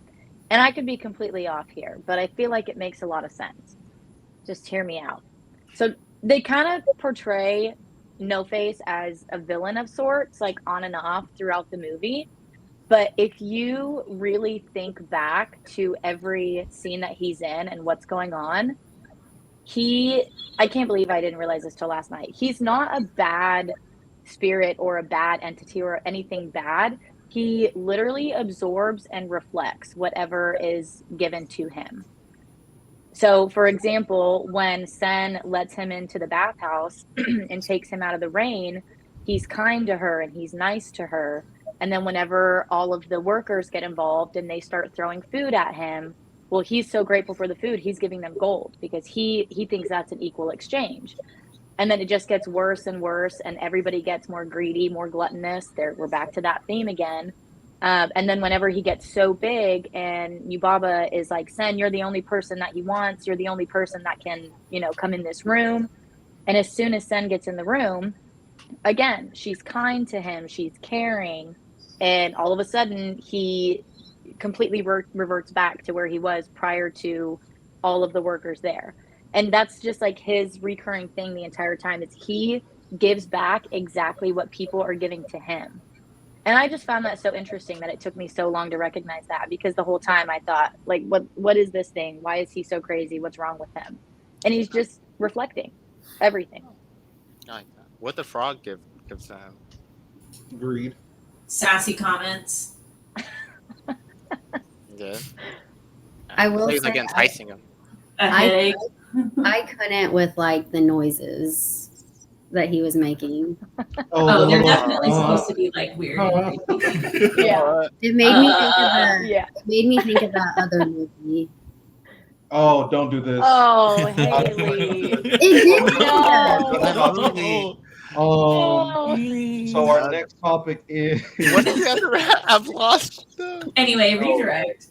and I could be completely off here, but I feel like it makes a lot of sense. Just hear me out. So, they kind of portray No Face as a villain of sorts, like on and off throughout the movie. But if you really think back to every scene that he's in and what's going on, I can't believe I didn't realize this till last night. He's not a bad spirit or a bad entity or anything bad. He literally absorbs and reflects whatever is given to him. So, for example, when Sen lets him into the bathhouse and takes him out of the rain, he's kind to her and he's nice to her. And then, whenever all of the workers get involved and they start throwing food at him, well, he's so grateful for the food, he's giving them gold because he thinks that's an equal exchange. And then it just gets worse and worse, and everybody gets more greedy, more gluttonous. We're back to that theme again. And then whenever he gets so big and Yubaba is like, Sen, you're the only person that he wants. You're the only person that can, come in this room. And as soon as Sen gets in the room, again, she's kind to him. She's caring. And all of a sudden, he completely reverts back to where he was prior to all of the workers there. And that's just like his recurring thing the entire time. Is he gives back exactly what people are giving to him. And I just found that so interesting that it took me so long to recognize that, because the whole time I thought, like, what is this thing? Why is he so crazy? What's wrong with him? And he's just reflecting everything. I like that. What the frog gives to him? Greed. Sassy comments. Good. I will He's like say enticing him. A headache. I couldn't with like the noises that he was making. Oh, they're definitely supposed to be like weird. And creepy. Yeah. It made me think of Yeah. It made me think of that other movie. Oh, don't do this. Oh, Haley. It did make me No. Oh. Oh. So our next topic is What did you ever have lost? Anyway, redirect.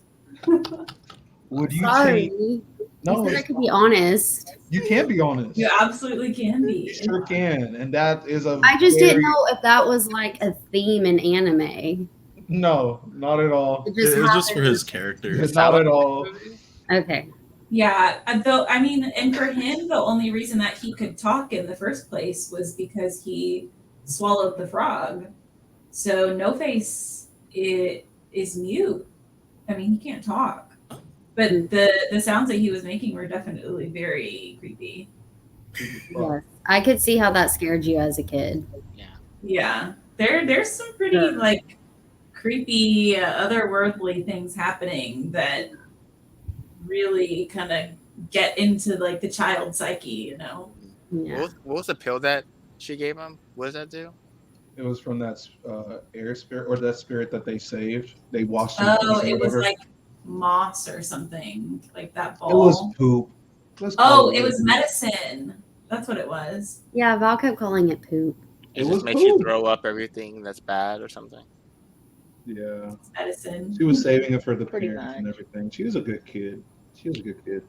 would you Sorry. change? You No, said I could be honest. you can't be honest. You absolutely can be. You sure can, and that is a. I just very- didn't know if that was like a theme in anime. No, not at all. It It was just for happened. his character. It's not at all. Okay. Yeah, though I mean, and for him, the only reason that he could talk in the first place was because he swallowed the frog. So No Face is mute. I mean, he can't talk. But the sounds that he was making were definitely very creepy. Yes. I could see how that scared you as a kid. Yeah, there's some pretty like creepy, otherworldly things happening that really kind of get into like the child psyche, you know. Yeah. What was the pill that she gave him? What does that do? It was from that air spirit or that spirit that they saved. They washed him. Oh, or it was whatever. like moss or something like that ball. It was poop. Let's Oh, call it was medicine. That's what it was. Yeah, Val kept calling it poop. It It just was makes you poop. throw up everything that's bad or something. Yeah, It's medicine. she was saving it for the Pretty parents and much. everything. She was a good kid. She was a good kid.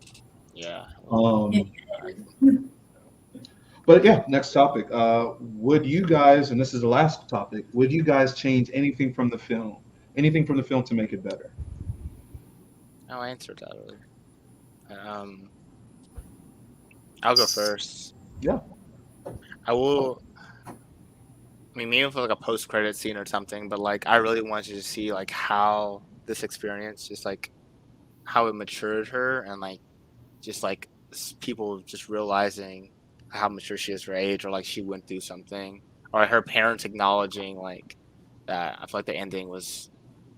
Yeah. But yeah, next topic. Would you guys, and this is the last topic, would you guys change anything from the film? Anything from the film to make it better? Oh, I answered that already. I'll go first. Yeah. I will. I mean, maybe for like a post-credit scene or something, but like I really wanted to see like how this experience, just like how it matured her, and like just like people just realizing how mature she is for her age, or like she went through something, or her parents acknowledging like that. I feel like the ending was,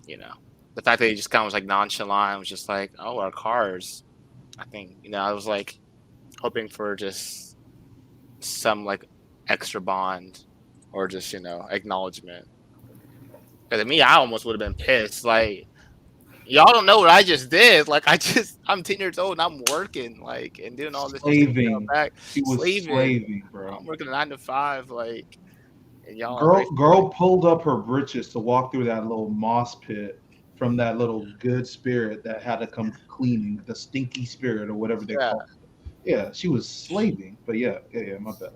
the fact that he just kind of was like nonchalant, was just like, oh, our cars. I think I was like hoping for just some like extra bond, or just acknowledgement. Because to me, I almost would have been pissed. Like, y'all don't know what I just did. Like, I'm 10 years old and I'm working, like, and doing all this just to get Slaving. back. She was slaving, bro. I'm working 9 to 5, like, and y'all are Girl pulled up her britches to walk through that little moss pit from that little good spirit that had to come cleaning, the stinky spirit or whatever they Yeah. call it. Yeah, she was slaving. But yeah, my bad.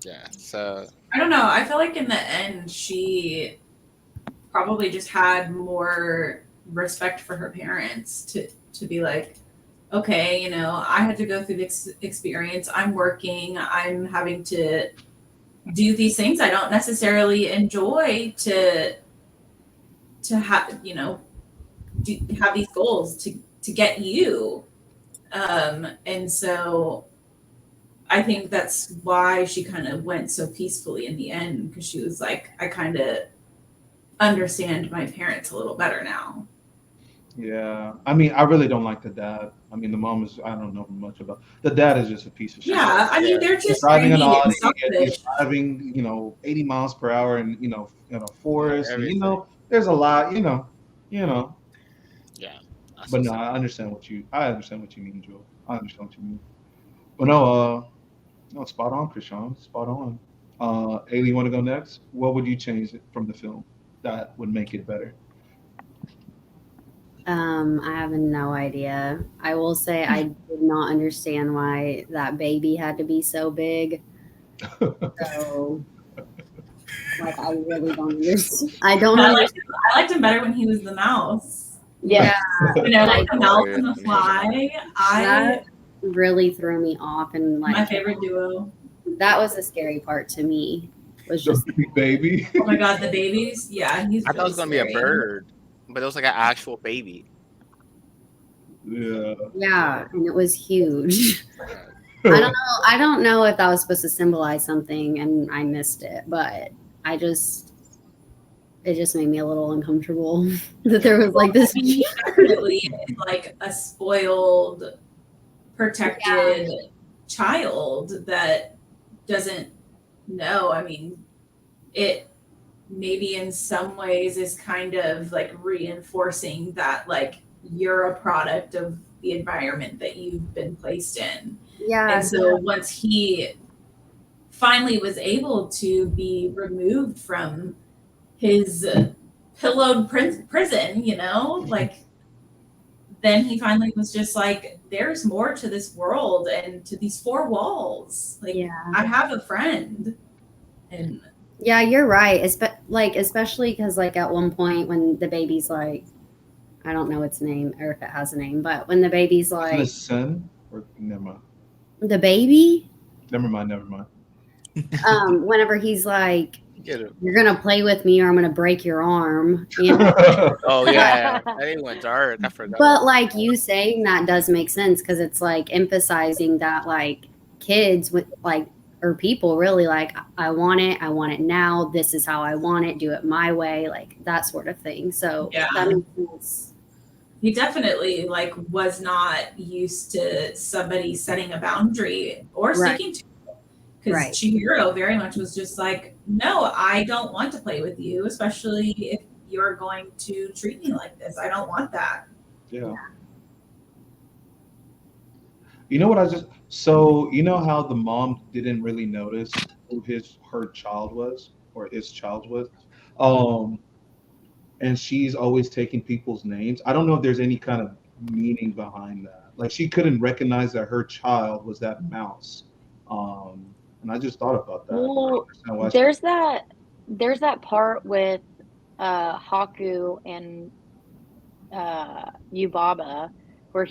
Yeah. So I don't know. I feel like in the end, she probably just had more respect for her parents to be like, okay, I had to go through this experience. I'm working. I'm having to do these things I don't necessarily enjoy to have have these goals to get you. And so I think that's why she kind of went so peacefully in the end, because she was like, I kind of understand my parents a little better now. Yeah, I mean, I really don't like the dad. I mean, the mom is, I don't know much about. The dad is just a piece of shit. Yeah, I mean, they're He's just driving an greedy and Audi, and he's selfish. driving, 80 miles per hour, and in a forest, and everything. there's a lot, you know. Yeah. That's But what's no, up. I understand what you mean, Joel. I understand what you mean. But no, spot on, Krishan, spot on. Ailey, you want to go next? What would you change from the film that would make it better? I have no idea. I will say I did not understand why that baby had to be so big. So, like, I really don't understand. I don't I understand. liked him better when he was the mouse. Yeah, Like the mouse and the fly. that really threw me off, and My like favorite duo. that was the scary part to me. Was The just baby. Oh my god, the babies. Yeah, he's. I thought it was gonna be a scary. bird, but it was like an actual baby. Yeah. yeah, and it was huge. I don't know if that was supposed to symbolize something, and I missed it, but it just made me a little uncomfortable that there was like this. He definitely is like a spoiled, protected child that doesn't know. I mean, it maybe in some ways is kind of like reinforcing that like you're a product of the environment that you've been placed in. Yeah. And so once he finally was able to be removed from his pillowed prison, like then he finally was just like, there's more to this world and to these four walls. Like, I have a friend. And yeah, you're right. Especially because like at one point when the baby's like, I don't know its name or if it has a name, but when the baby's like, the son or never mind. The baby. Never mind. Whenever he's like, Get it. you're gonna play with me or I'm gonna break your arm. Oh yeah, that went dark. I forgot. But like you saying that does make sense because it's like emphasizing that like kids with like or people really like I want it now. This is how I want it. Do it my way, like that sort of thing. So that makes sense. He definitely like was not used to somebody setting a boundary or sticking to it. Because Chihiro very much was just like, no, I don't want to play with you, especially if you're going to treat me like this. I don't want that. Yeah. You know what I just so you know how the mom didn't really notice who her child was or his child was, um, and she's always taking people's names. I don't know if there's any kind of meaning behind that. Like she couldn't recognize that her child was that mouse, and I just thought about that. I don't Well, understand why she. there's that there's that part with Haku and Yubaba where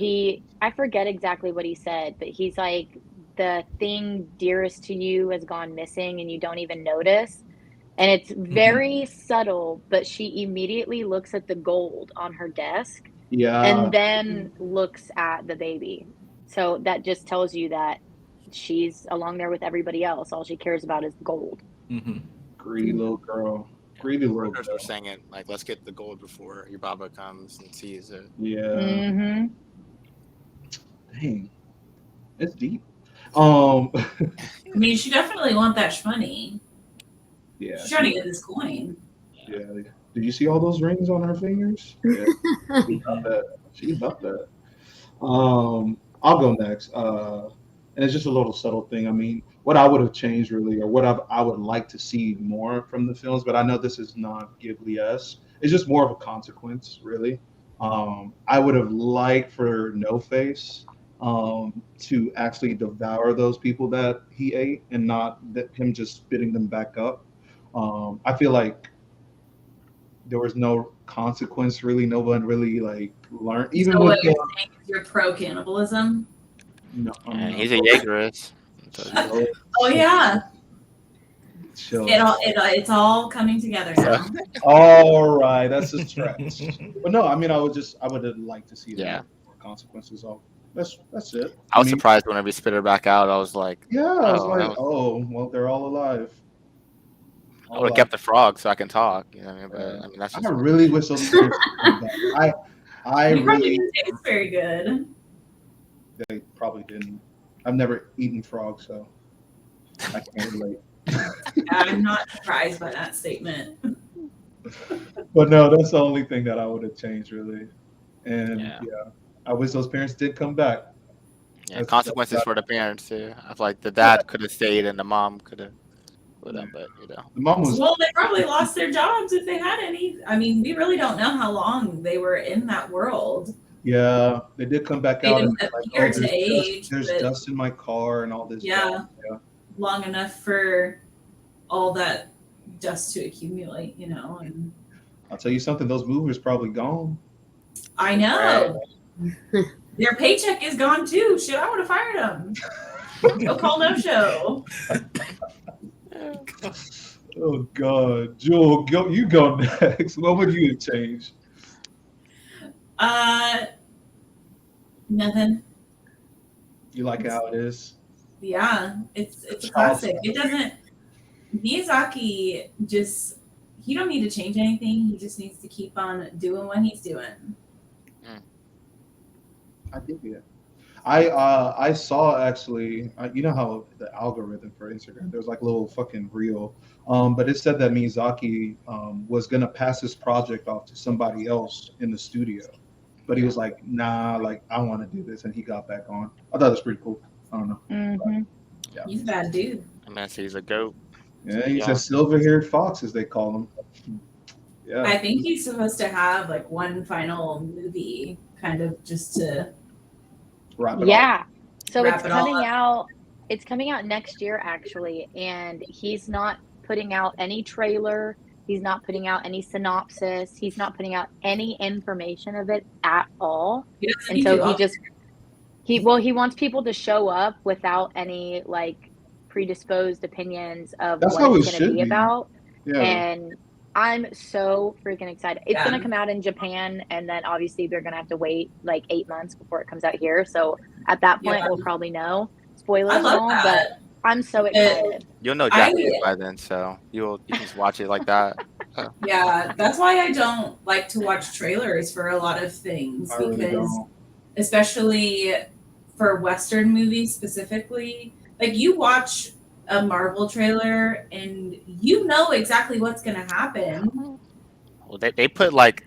I forget exactly what he said, but he's like the thing dearest to you has gone missing and you don't even notice. And it's Mhm. very subtle, but she immediately looks at the gold on her desk Yeah, and then looks at the baby. So that just tells you that she's along there with everybody else. All she cares about is gold. Hmm. greedy little girl, Yeah, greedy the little workers were girl. saying it like, let's get the gold before your Baba comes and sees it. Yeah, Mm-hmm. dang, it's deep. Um, I mean, she definitely want that money. yeah, She's trying she, to get this coin. yeah. Did you see all those rings on her fingers? Yeah, she about Hmm. that. She about that. I'll go next. And it's just a little subtle thing. I mean, what I would have changed really, or what I would like to see more from the films, but I know this is not Ghibli-esque. It's just more of a consequence, really. I would have liked for No Face to actually devour those people that he ate, and not that him just spitting them back up. I feel like there was no consequence really. No one really like learned, even So with what you're saying is you're pro cannibalism? no, And no. he's a Jaegerist. So, Chill, Oh chill, yeah, chill. it's all coming together so now. All right, that's a stretch. But no, I mean, I would have liked to see them yeah, with more consequences. All that's it. I I was mean, surprised whenever he spit her back out. I was like, yeah, I was oh, that like, was. oh, well, they're all alive, I all would have alive. kept the frog so I can talk. You know what I mean? But I mean, that's I just me. really wish those parents would come back. I They probably really, didn't taste very good. they probably didn't. I've never eaten frog, so I can't relate. I'm not surprised by that statement. But no, that's the only thing that I would have changed really. And Yeah, yeah, I wish those parents did come back. yeah. That's Consequences about for it. the parents too. I feel like the Yeah, dad could have stayed and the mom could have put yeah. up, but you know. The mom was Well, they probably lost their jobs if they had any. I mean, we really don't know how long they were in that world. yeah, they did come back They out and didn't be like, appear "Oh, to age, there's but dust in my car and all this jazz." yeah, Yeah, long enough for all that dust to accumulate, and I'll tell you something. Those movers probably gone. I Right. know their paycheck is gone too. Shit, I would have fired them. No call, no show. Oh God, Jewel, you go next. What would you change? Uh, Nothing. You like how it is? Yeah, it's a Child classic. It doesn't. Miyazaki just he don't need to change anything. He just needs to keep on doing what he's doing. I dig it. I saw actually, you know how the algorithm for Instagram, there was like a little fucking reel, but it said that Miyazaki was gonna pass this project off to somebody else in the studio, but he Yeah. was like, nah, like I want to do this, and he got back on. I thought it was pretty cool. I don't know. Mm-hmm. Yeah, He's a bad dude. I mean, he's a goat. yeah, So, he's a yeah. silver-haired fox, as they call him. Yeah, I think he's supposed to have like one final movie, kind of just to wrap it all. Yeah. So wrap it all up. it's coming out next year actually, and he's not putting out any trailer, he's not putting out any synopsis, he's not putting out any information of it at all. He doesn't And need so to. he wants people to show up without any like predisposed opinions of That's what how it's it going to should be be. about. Yeah, And I'm so freaking excited. It's Yeah. going to come out in Japan, and then obviously they're going to have to wait like 8 months before it comes out here. So at that point, Yeah. we'll probably know I spoilers and love all. that. But I'm so excited. You'll know I- Japanese by then, so you can just watch it like that. Yeah, that's why I don't like to watch trailers for a lot of things, I really because don't. especially for Western movies specifically, like you watch a Marvel trailer and you know exactly what's going to happen. Well, they put like,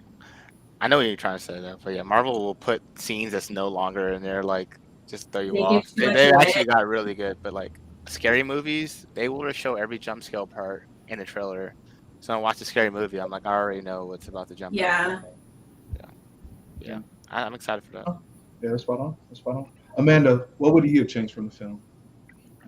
I know what you're trying to say though, but yeah, Marvel will put scenes that's no longer in there, like just throw you They give off. too much They away. actually got really good, but like scary movies, they will show every jump scare part in the trailer. So when I watch a scary movie, I'm like, I already know what's about to jump. Yeah. Yeah. I'm excited for that. Yeah, that's spot on. That's spot on. Amanda, what would you have changed from the film?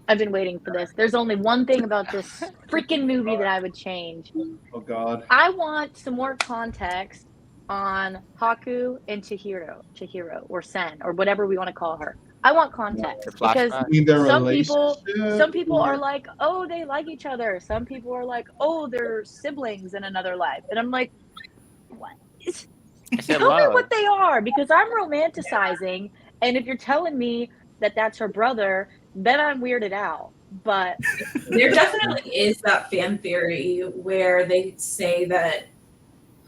I've been waiting for this. There's only one thing about this freaking movie that I would change. Oh God. I want some more context on Haku and Chihiro or Sen or whatever we want to call her. I want context The because flashback. You mean their some people relationship? are like, oh, they like each other. Some people are like, oh, they're siblings in another life. And I'm like, what? said Tell me love. what they are, because I'm romanticizing, and if you're telling me that that's her brother, then I'm weirded out. But There definitely is that fan theory where they say that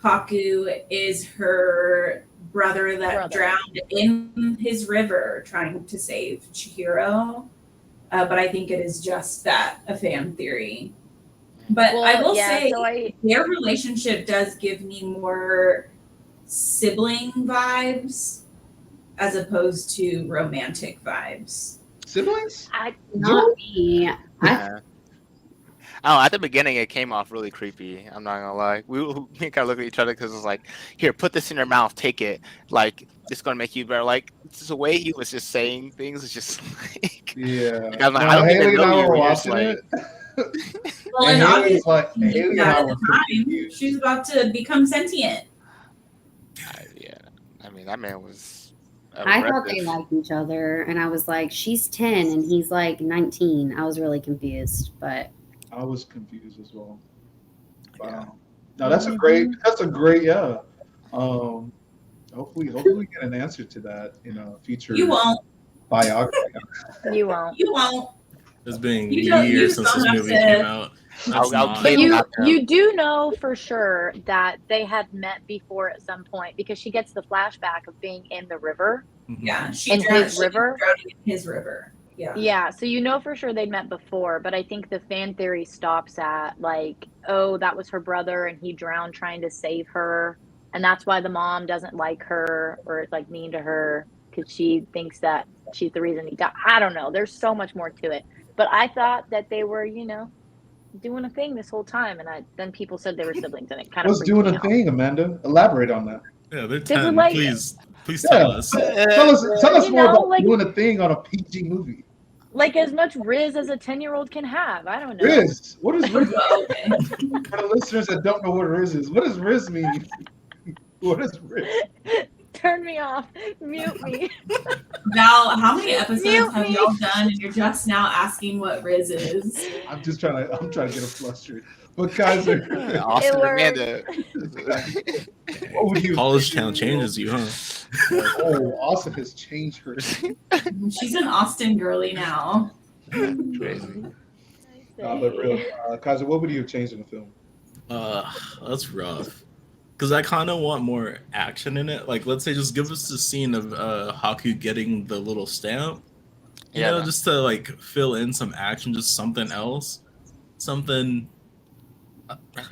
Haku is her brother that drowned in his river trying to save Chihiro. But I think it is just that, a fan theory. But I will say their relationship does give me more sibling vibes as opposed to romantic vibes. Siblings? Not me. Yeah. Oh, at the beginning it came off really creepy. I'm not gonna lie. We kind of look at each other because it was like, "Here, put this in your mouth. Take it. Like, it's gonna make you better." Like, it's the way he was just saying things is just like, yeah. Like, I'm like, I don't Haley even and I know you. were You're just watching like, it. Well, and and Haley obviously, was like, Haley and I at were the time, confused. she's about to become sentient. yeah. I mean, that man was. I thought they aggressive. liked each other, and I was like, she's 10 and he's like 19. I was really confused, but I was confused as well. Wow. Yeah. No, that's a great, yeah. Hopefully we get an answer to that in a future You won't. biography. you won't. You won't. It's been You don't- you years since don't this have movie to- came out. That's I'll not. But keep that down. you do know for sure that they had met before at some point, because she gets the flashback of being in the river. Yeah, In his river? Drowning in his river. Yeah. Yeah, so you know for sure they met before, but I think the fan theory stops at like, oh, that was her brother and he drowned trying to save her, and that's why the mom doesn't like her or is like mean to her because she thinks that she's the reason he died. I don't know. There's so much more to it, but I thought that they were, doing a thing this whole time, and then people said they were siblings, and it kind of What's doing a thing, Amanda? Elaborate on that. Yeah, they're They were 10. like- Please tell us. Tell us You more know, about like- doing a thing on a PG movie. like as much Riz as a 10-year-old can have. I don't know. Riz. What is Riz? Well, okay. For the listeners that don't know what Riz is, what does Riz mean? What is Riz? Turn me off. Mute me. Val, how many episodes Mute have me. y'all done and you're just now asking what Riz is? I'm trying to get him flustered. But Kaiser, Austin worked. Amanda. what would you? College Town changes you, huh? Oh, Austin has changed her. She's an Austin girly now. Crazy. But real, Kaiser, what would you have changed in the film? That's rough. Because I kind of want more action in it. Like, let's say, just give us the scene of Haku getting the little stamp. Yeah. Just to like fill in some action, just something else, something.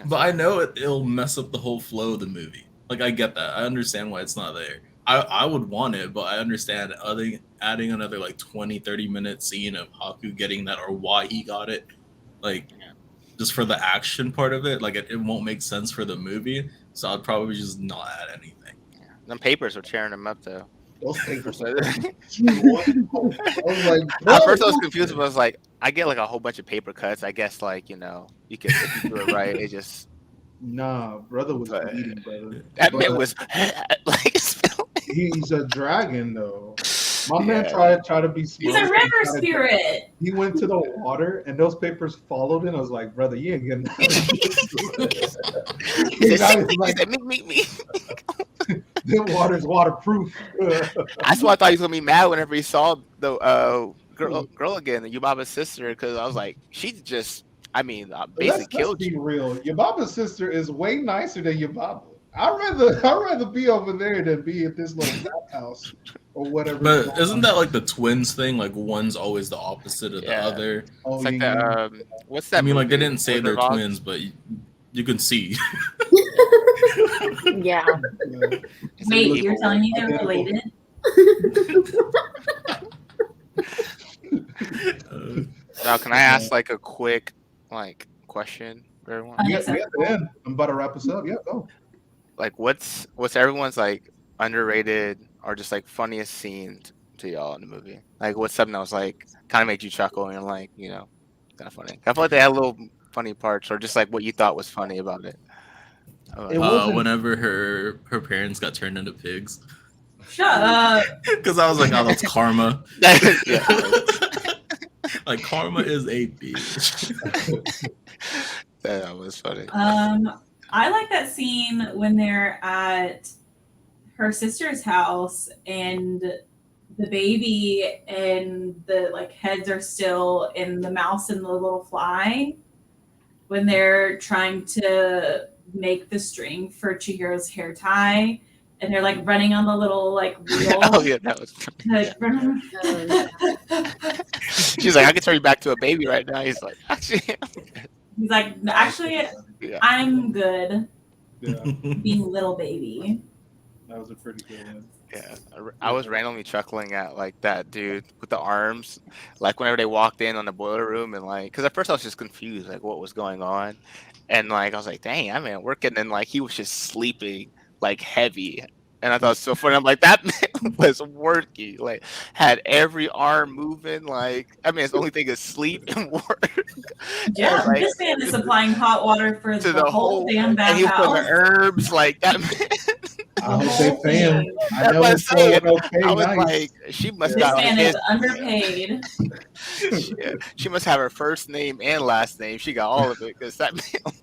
But I know it'll mess up the whole flow of the movie. Like, I get that. I understand why it's not there. I would want it, but I understand adding another like 20-30 minute scene of Haku getting that, or why he got it, like just for the action part of it. Like, it won't make sense for the movie, so I'd probably just not add anything. Them papers were tearing him up though. Those papers. At I was like, first I was confused, but I was like, I get like a whole bunch of paper cuts. I guess like, you can if you do it right, it just nah, brother was bleeding, brother. that But man was like he's a dragon though. My man tried to be He's smart. a river spirit. He went to the water and those papers followed him. I was like, brother, you ain't getting he nothing. said, me. The water's waterproof. That's why I thought he was gonna be mad whenever he saw the girl again, the Yubaba's sister, because I was like, she's just, basically Let's killed be you. real. Yubaba's sister is way nicer than Yubaba. I'd rather be over there than be at this little bathhouse or whatever. But isn't that like the twins thing? Like, one's always the opposite of the Yeah. other. Oh, It's like yeah. that. What's that? I mean, like, they movie? didn't say Wizard they're of Oz? twins, but you can see. Yeah. Yeah. It's a Wait, movie. you're telling me they're Identical. related? Now, can I ask like a quick like question for everyone? We got the end. I'm about to wrap this up. Yeah, go. Like, what's everyone's like underrated or just like funniest scene to y'all in the movie? Like, what's something that was like kind of made you chuckle and like kind of funny? I feel like they had little funny parts, or just like what you thought was funny about it. It wasn't. Whenever her parents got turned into pigs. Shut up. Because I was like, oh, that's karma. Yeah. Like, karma is a bitch. That was funny. I like that scene when they're at her sister's house and the baby and the like heads are still in the mouse and the little fly when they're trying to make the string for Chihiro's hair tie and they're like running on the little like wheel. Oh yeah, that was funny. She's like, I can turn you back to a baby right now. He's like, actually, He's like, actually, yeah. I'm good Yeah, being little baby. that was a pretty good one. Yeah, I was randomly chuckling at like that dude with the arms, like whenever they walked in on the boiler room and like, because at first I was just confused, like what was going on, and like I was like, dang, I'm at work, and then like he was just sleeping like heavy, and I thought it was so funny. I'm like, that man was working, like had every arm moving, like I mean, his only thing is sleep and work. Yeah, And, like, this man is supplying hot water for to the whole damn and bath he put the house. herbs like that. Man, I hope they pay him. I that's know what I'm it's saying. going okay. I was Nice. like, she must This got man like is underpaid. she must have her first name and last name. She got all of it because that man was.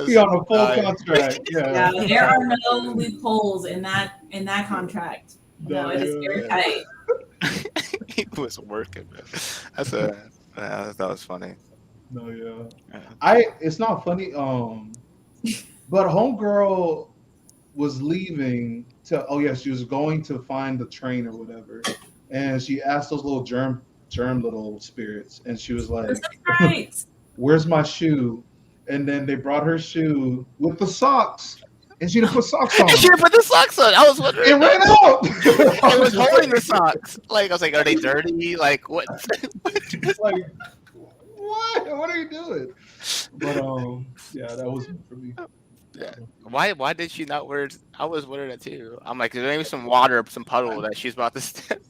He on a full dying. contract. Yeah, Yeah. there are no loopholes in that contract. No, it is very tight. He was working, man. That was funny. No, yeah. Yeah. It's not funny. But homegirl was leaving to. Oh yeah, she was going to find the train or whatever, and she asked those little germ little spirits, and she was like, That's right. "Where's my shoe?" And then they brought her shoe with the socks, and she didn't put socks on. She didn't put the socks on. I was wondering. It ran out. It was holding the socks. Like I was like, are they dirty? Like what? Like, what are you doing? But yeah, that was it for me. Yeah. Why did she not wear? I was wondering that too. I'm like, is there maybe some water, some puddle that she's about to step?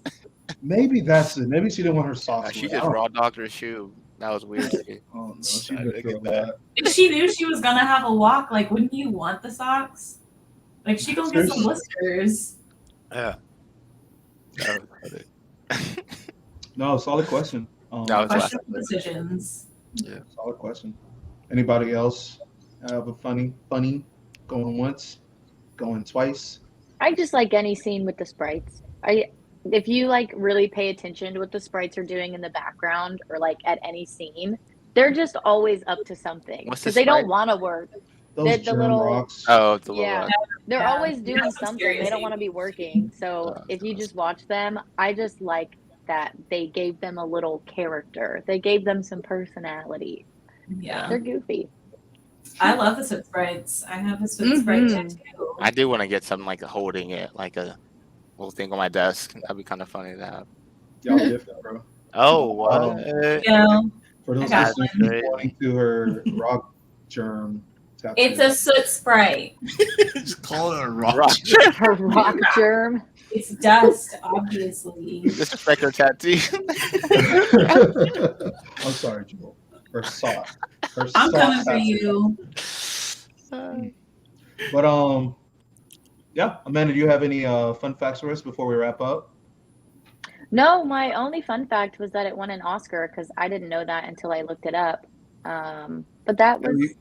Maybe that's it. Maybe she didn't want her socks. She wet. just raw dogged her shoe. That was weird to me. Oh no, she I did didn't feel get that. If she knew she was gonna have a walk, like, wouldn't you want the socks? Like, she gonna get some blisters. Yeah. That was funny. No, solid question. That was Questionable decisions. Yeah. Solid question. Anybody else have a funny going once, going twice? I just like any scene with the sprites. If you like really pay attention to what the sprites are doing in the background or like at any scene, they're just always up to something What's because the they don't sprite? want to work. Those The germ little- rocks. Oh, the little Yeah. rock. They're Yeah. always doing That's a something. scary They don't want to scene. be working. So if you just watch them, I just like that they gave them a little character. They gave them some personality. Yeah. They're goofy. I love the Soot Sprites. I have a Soot Mhm. Sprite tattoo. I do want to get something like holding it, like a little thing on my desk. That'd be kind of funny to have. Y'all different, bro. Oh, what? Yeah. For those I got listeners one. who's pointing to her rock germ tattoo. It's a Soot Sprite. Just call it a rock. A rock germ. It's dust, obviously. Disrespect her tattoo. I'm sorry, Jewel. Her sock. Her I'm sock coming for tattoo. you. But yeah, Amanda, do you have any fun facts for us before we wrap up? No, my only fun fact was that it won an Oscar because I didn't know that until I looked it up. But that was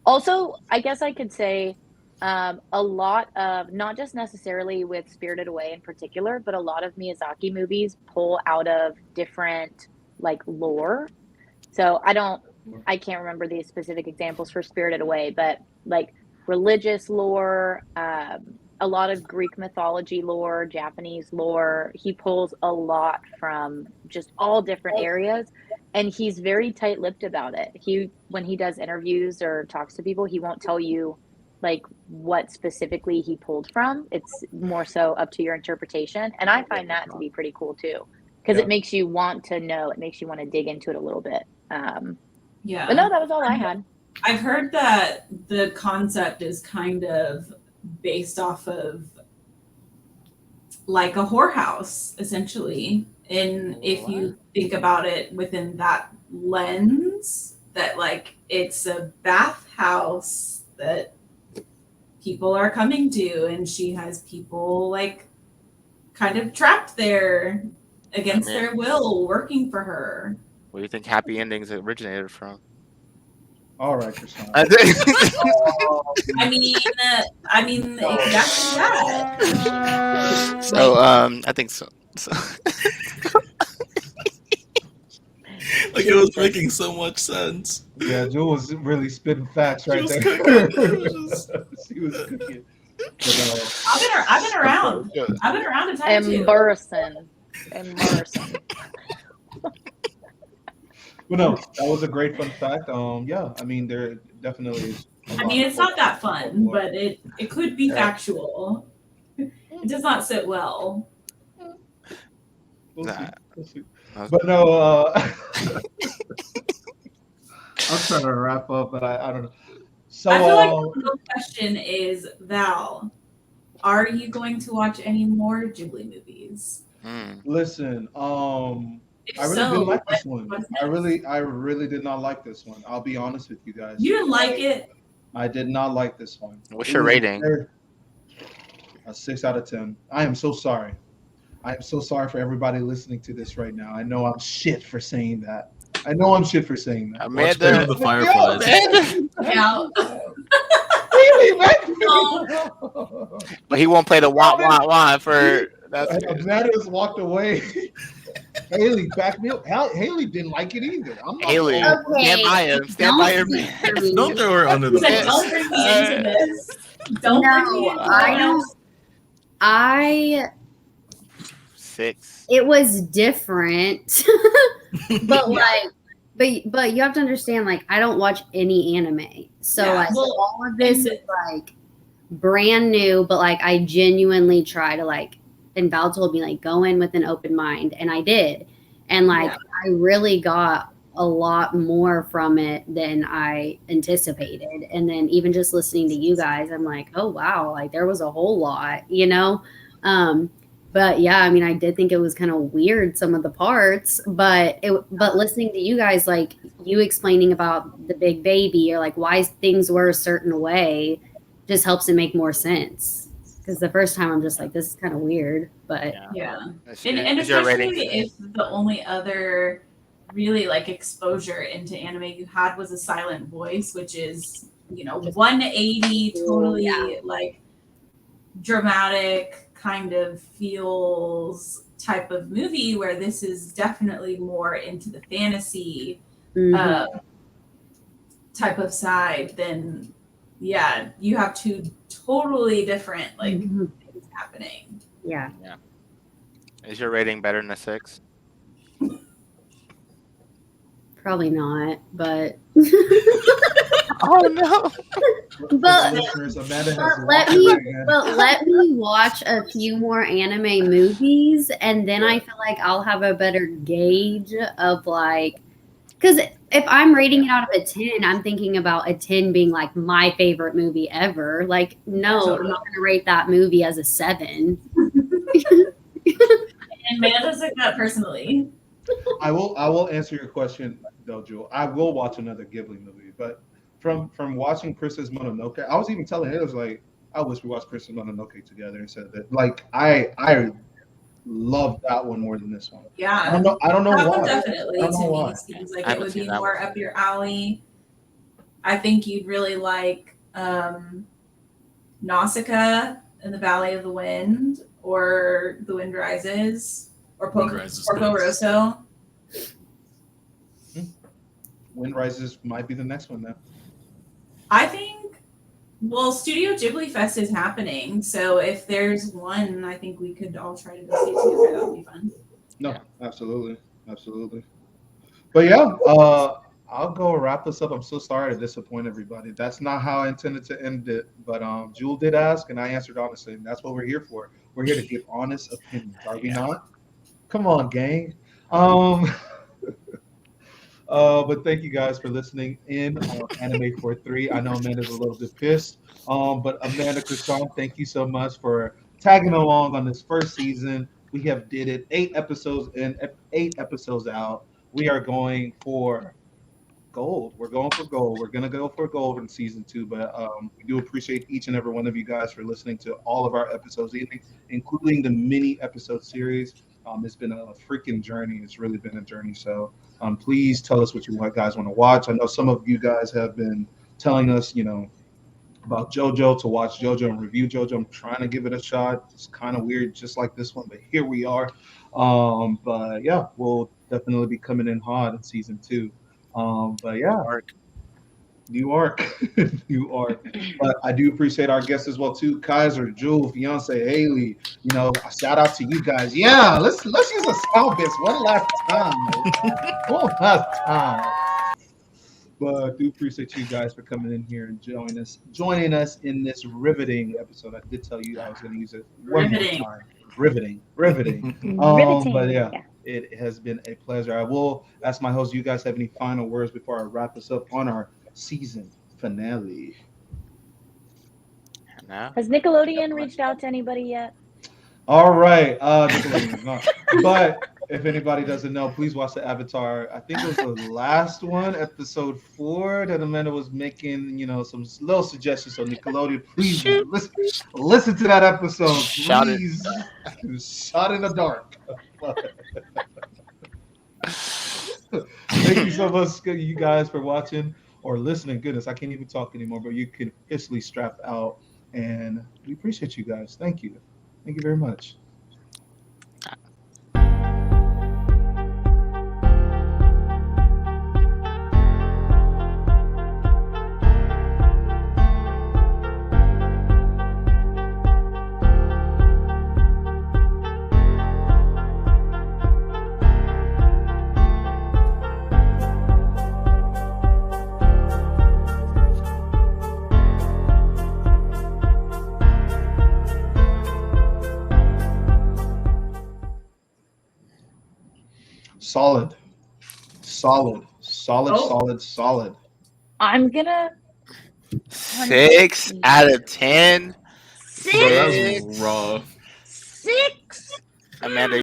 also, I guess I could say, a lot of not just necessarily with Spirited Away in particular, but a lot of Miyazaki movies pull out of different like lore. So I can't remember the specific examples for Spirited Away, but like religious lore, a lot of Greek mythology lore, Japanese lore. He pulls a lot from just all different areas, and he's very tight-lipped about it. When he does interviews or talks to people, he won't tell you like what specifically he pulled from. It's more so up to your interpretation, and I find that to be pretty cool too, because Yeah. it makes you want to know. It makes you want to dig into it a little bit. Yeah. But no, that was all I had. I've heard that the concept is kind of based off of like a whorehouse, essentially. And if you think about it within that lens, that like it's a bathhouse that people are coming to, and she has people like kind of trapped there against their will, working for her. Where do you think happy endings originated from? All right, Krishan. I mean, exactly that. So, I think so. Like it was making so much sense. Yeah, Jewel was really spitting facts right was there. She was cooking. But, I've been around. I've been around a time too. Embarrassing. well, no, that was a great fun fact. Yeah, I mean, there definitely is. I mean, it's not that fun, but it could be factual. It does not sit well. We'll see. But no, I'm trying to wrap up, but I don't know. So I feel like the real question is, Val, are you going to watch any more Ghibli movies? Listen, If I really so, didn't like this one. what's I next? really did not like this one. I'll be honest with you guys. You didn't like it? I did not like this one. What's your rating? A 6 out of 10. I am so sorry. I am so sorry for everybody listening to this right now. I know I'm shit for saying that. Watch Grave of the Fireflies. Yeah. But he won't play the wah for. Amanda's walked away. Haley, back me up. Haley didn't like it either. I'm not Haley, stand by him. Stand by your man. Don't throw her under the Like, bus. don't bring me into this. Don't bring me into I 6. it was different. But but you have to understand, like, I don't watch any anime. So Yeah, like well, all of this is like brand new, but like I genuinely try to like, and Val told me like go in with an open mind, and I did. And like I really got a lot more from it than I anticipated. And then even just listening to you guys, I'm like, oh wow, like there was a whole lot, you know? But yeah, I mean, I did think it was kind of weird, some of the parts, but listening to you guys, like you explaining about the big baby or like why things were a certain way just helps it make more sense. Because the first time I'm just like, this is kind of weird, but Yeah. And especially if the only other really like exposure into anime you had was A Silent Voice, which is, 180, totally like dramatic kind of feels type of movie, where this is definitely more into the fantasy type of side, then you have two totally different like things happening. Yeah. Is your rating better than a 6? Probably not, but Oh no! But Amanda has let me watch a few more anime movies, and then I feel like I'll have a better gauge of like, because if I'm rating it out of a 10, I'm thinking about a 10 being like my favorite movie ever. Like, no, I'm not going to rate that movie as a 7. And Amanda took that personally. I will answer your question though, Jewel. I will watch another Ghibli movie, but from watching Princess Mononoke, I was even telling her, I was like, I wish we watched Princess Mononoke together instead of that. Like I love that one more than this one. Yeah, I don't know that why. one definitely I don't know to why. me seems like it would be more up your alley. I think you'd really like Nausicaa in the Valley of the Wind, or The Wind Rises, or Porco Rosso. Wind Rises might be the next one then. I think, well, Studio Ghibli Fest is happening, so if there's one, I think we could all try to go see it together. That would be fun. No, absolutely. But yeah, I'll go wrap this up. I'm so sorry to disappoint everybody. That's not how I intended to end it. But Jewel did ask, and I answered honestly. And that's what we're here for. We're here to give honest opinions, are we Yeah. not? Come on, gang. Um, but thank you guys for listening in on Anime for Three. I know Amanda's a little bit pissed. But Amanda Krishan, thank you so much for tagging along on this first season. We have did it 8 episodes in, 8 episodes out. We are going for gold. We're going for gold. We're gonna go for gold in season 2. But we do appreciate each and every one of you guys for listening to all of our episodes, including the mini episode series. It's been a freaking journey. It's really been a journey. So please tell us what you guys want to watch. I know some of you guys have been telling us, about JoJo, to watch JoJo and review JoJo. I'm trying to give it a shot. It's kind of weird, just like this one, but here we are. But yeah, we'll definitely be coming in hot in season 2. But yeah, Mark. New Arc, New Arc. But I do appreciate our guests as well too, Kaiser, Jewel, Fiance, Haley. A shout out to you guys. Yeah, let's use a sound bits one last time. One last time. But I do appreciate you guys for coming in here and joining us in this riveting episode. I did tell you I was going to use it one Riveting. more time. Riveting. Riveting. But yeah, it has been a pleasure. I will ask my host, you guys have any final words before I wrap this up on our season finale? No? Has Nickelodeon reached out to anybody yet? All right. Nickelodeon, no. But if anybody doesn't know, please watch the Avatar. I think it was the last one, episode 4, that Amanda was making, some little suggestions. So Nickelodeon, please listen to that episode. Shout it. Please. Shot in the dark. Thank you so much, you guys, for watching or listening. Goodness, I can't even talk anymore, but you can officially strap out. And we appreciate you guys. Thank you. Thank you very much. Solid. Solid. I'm gonna 6 out of 10. Bro, that's six. raw. Six. Amanda,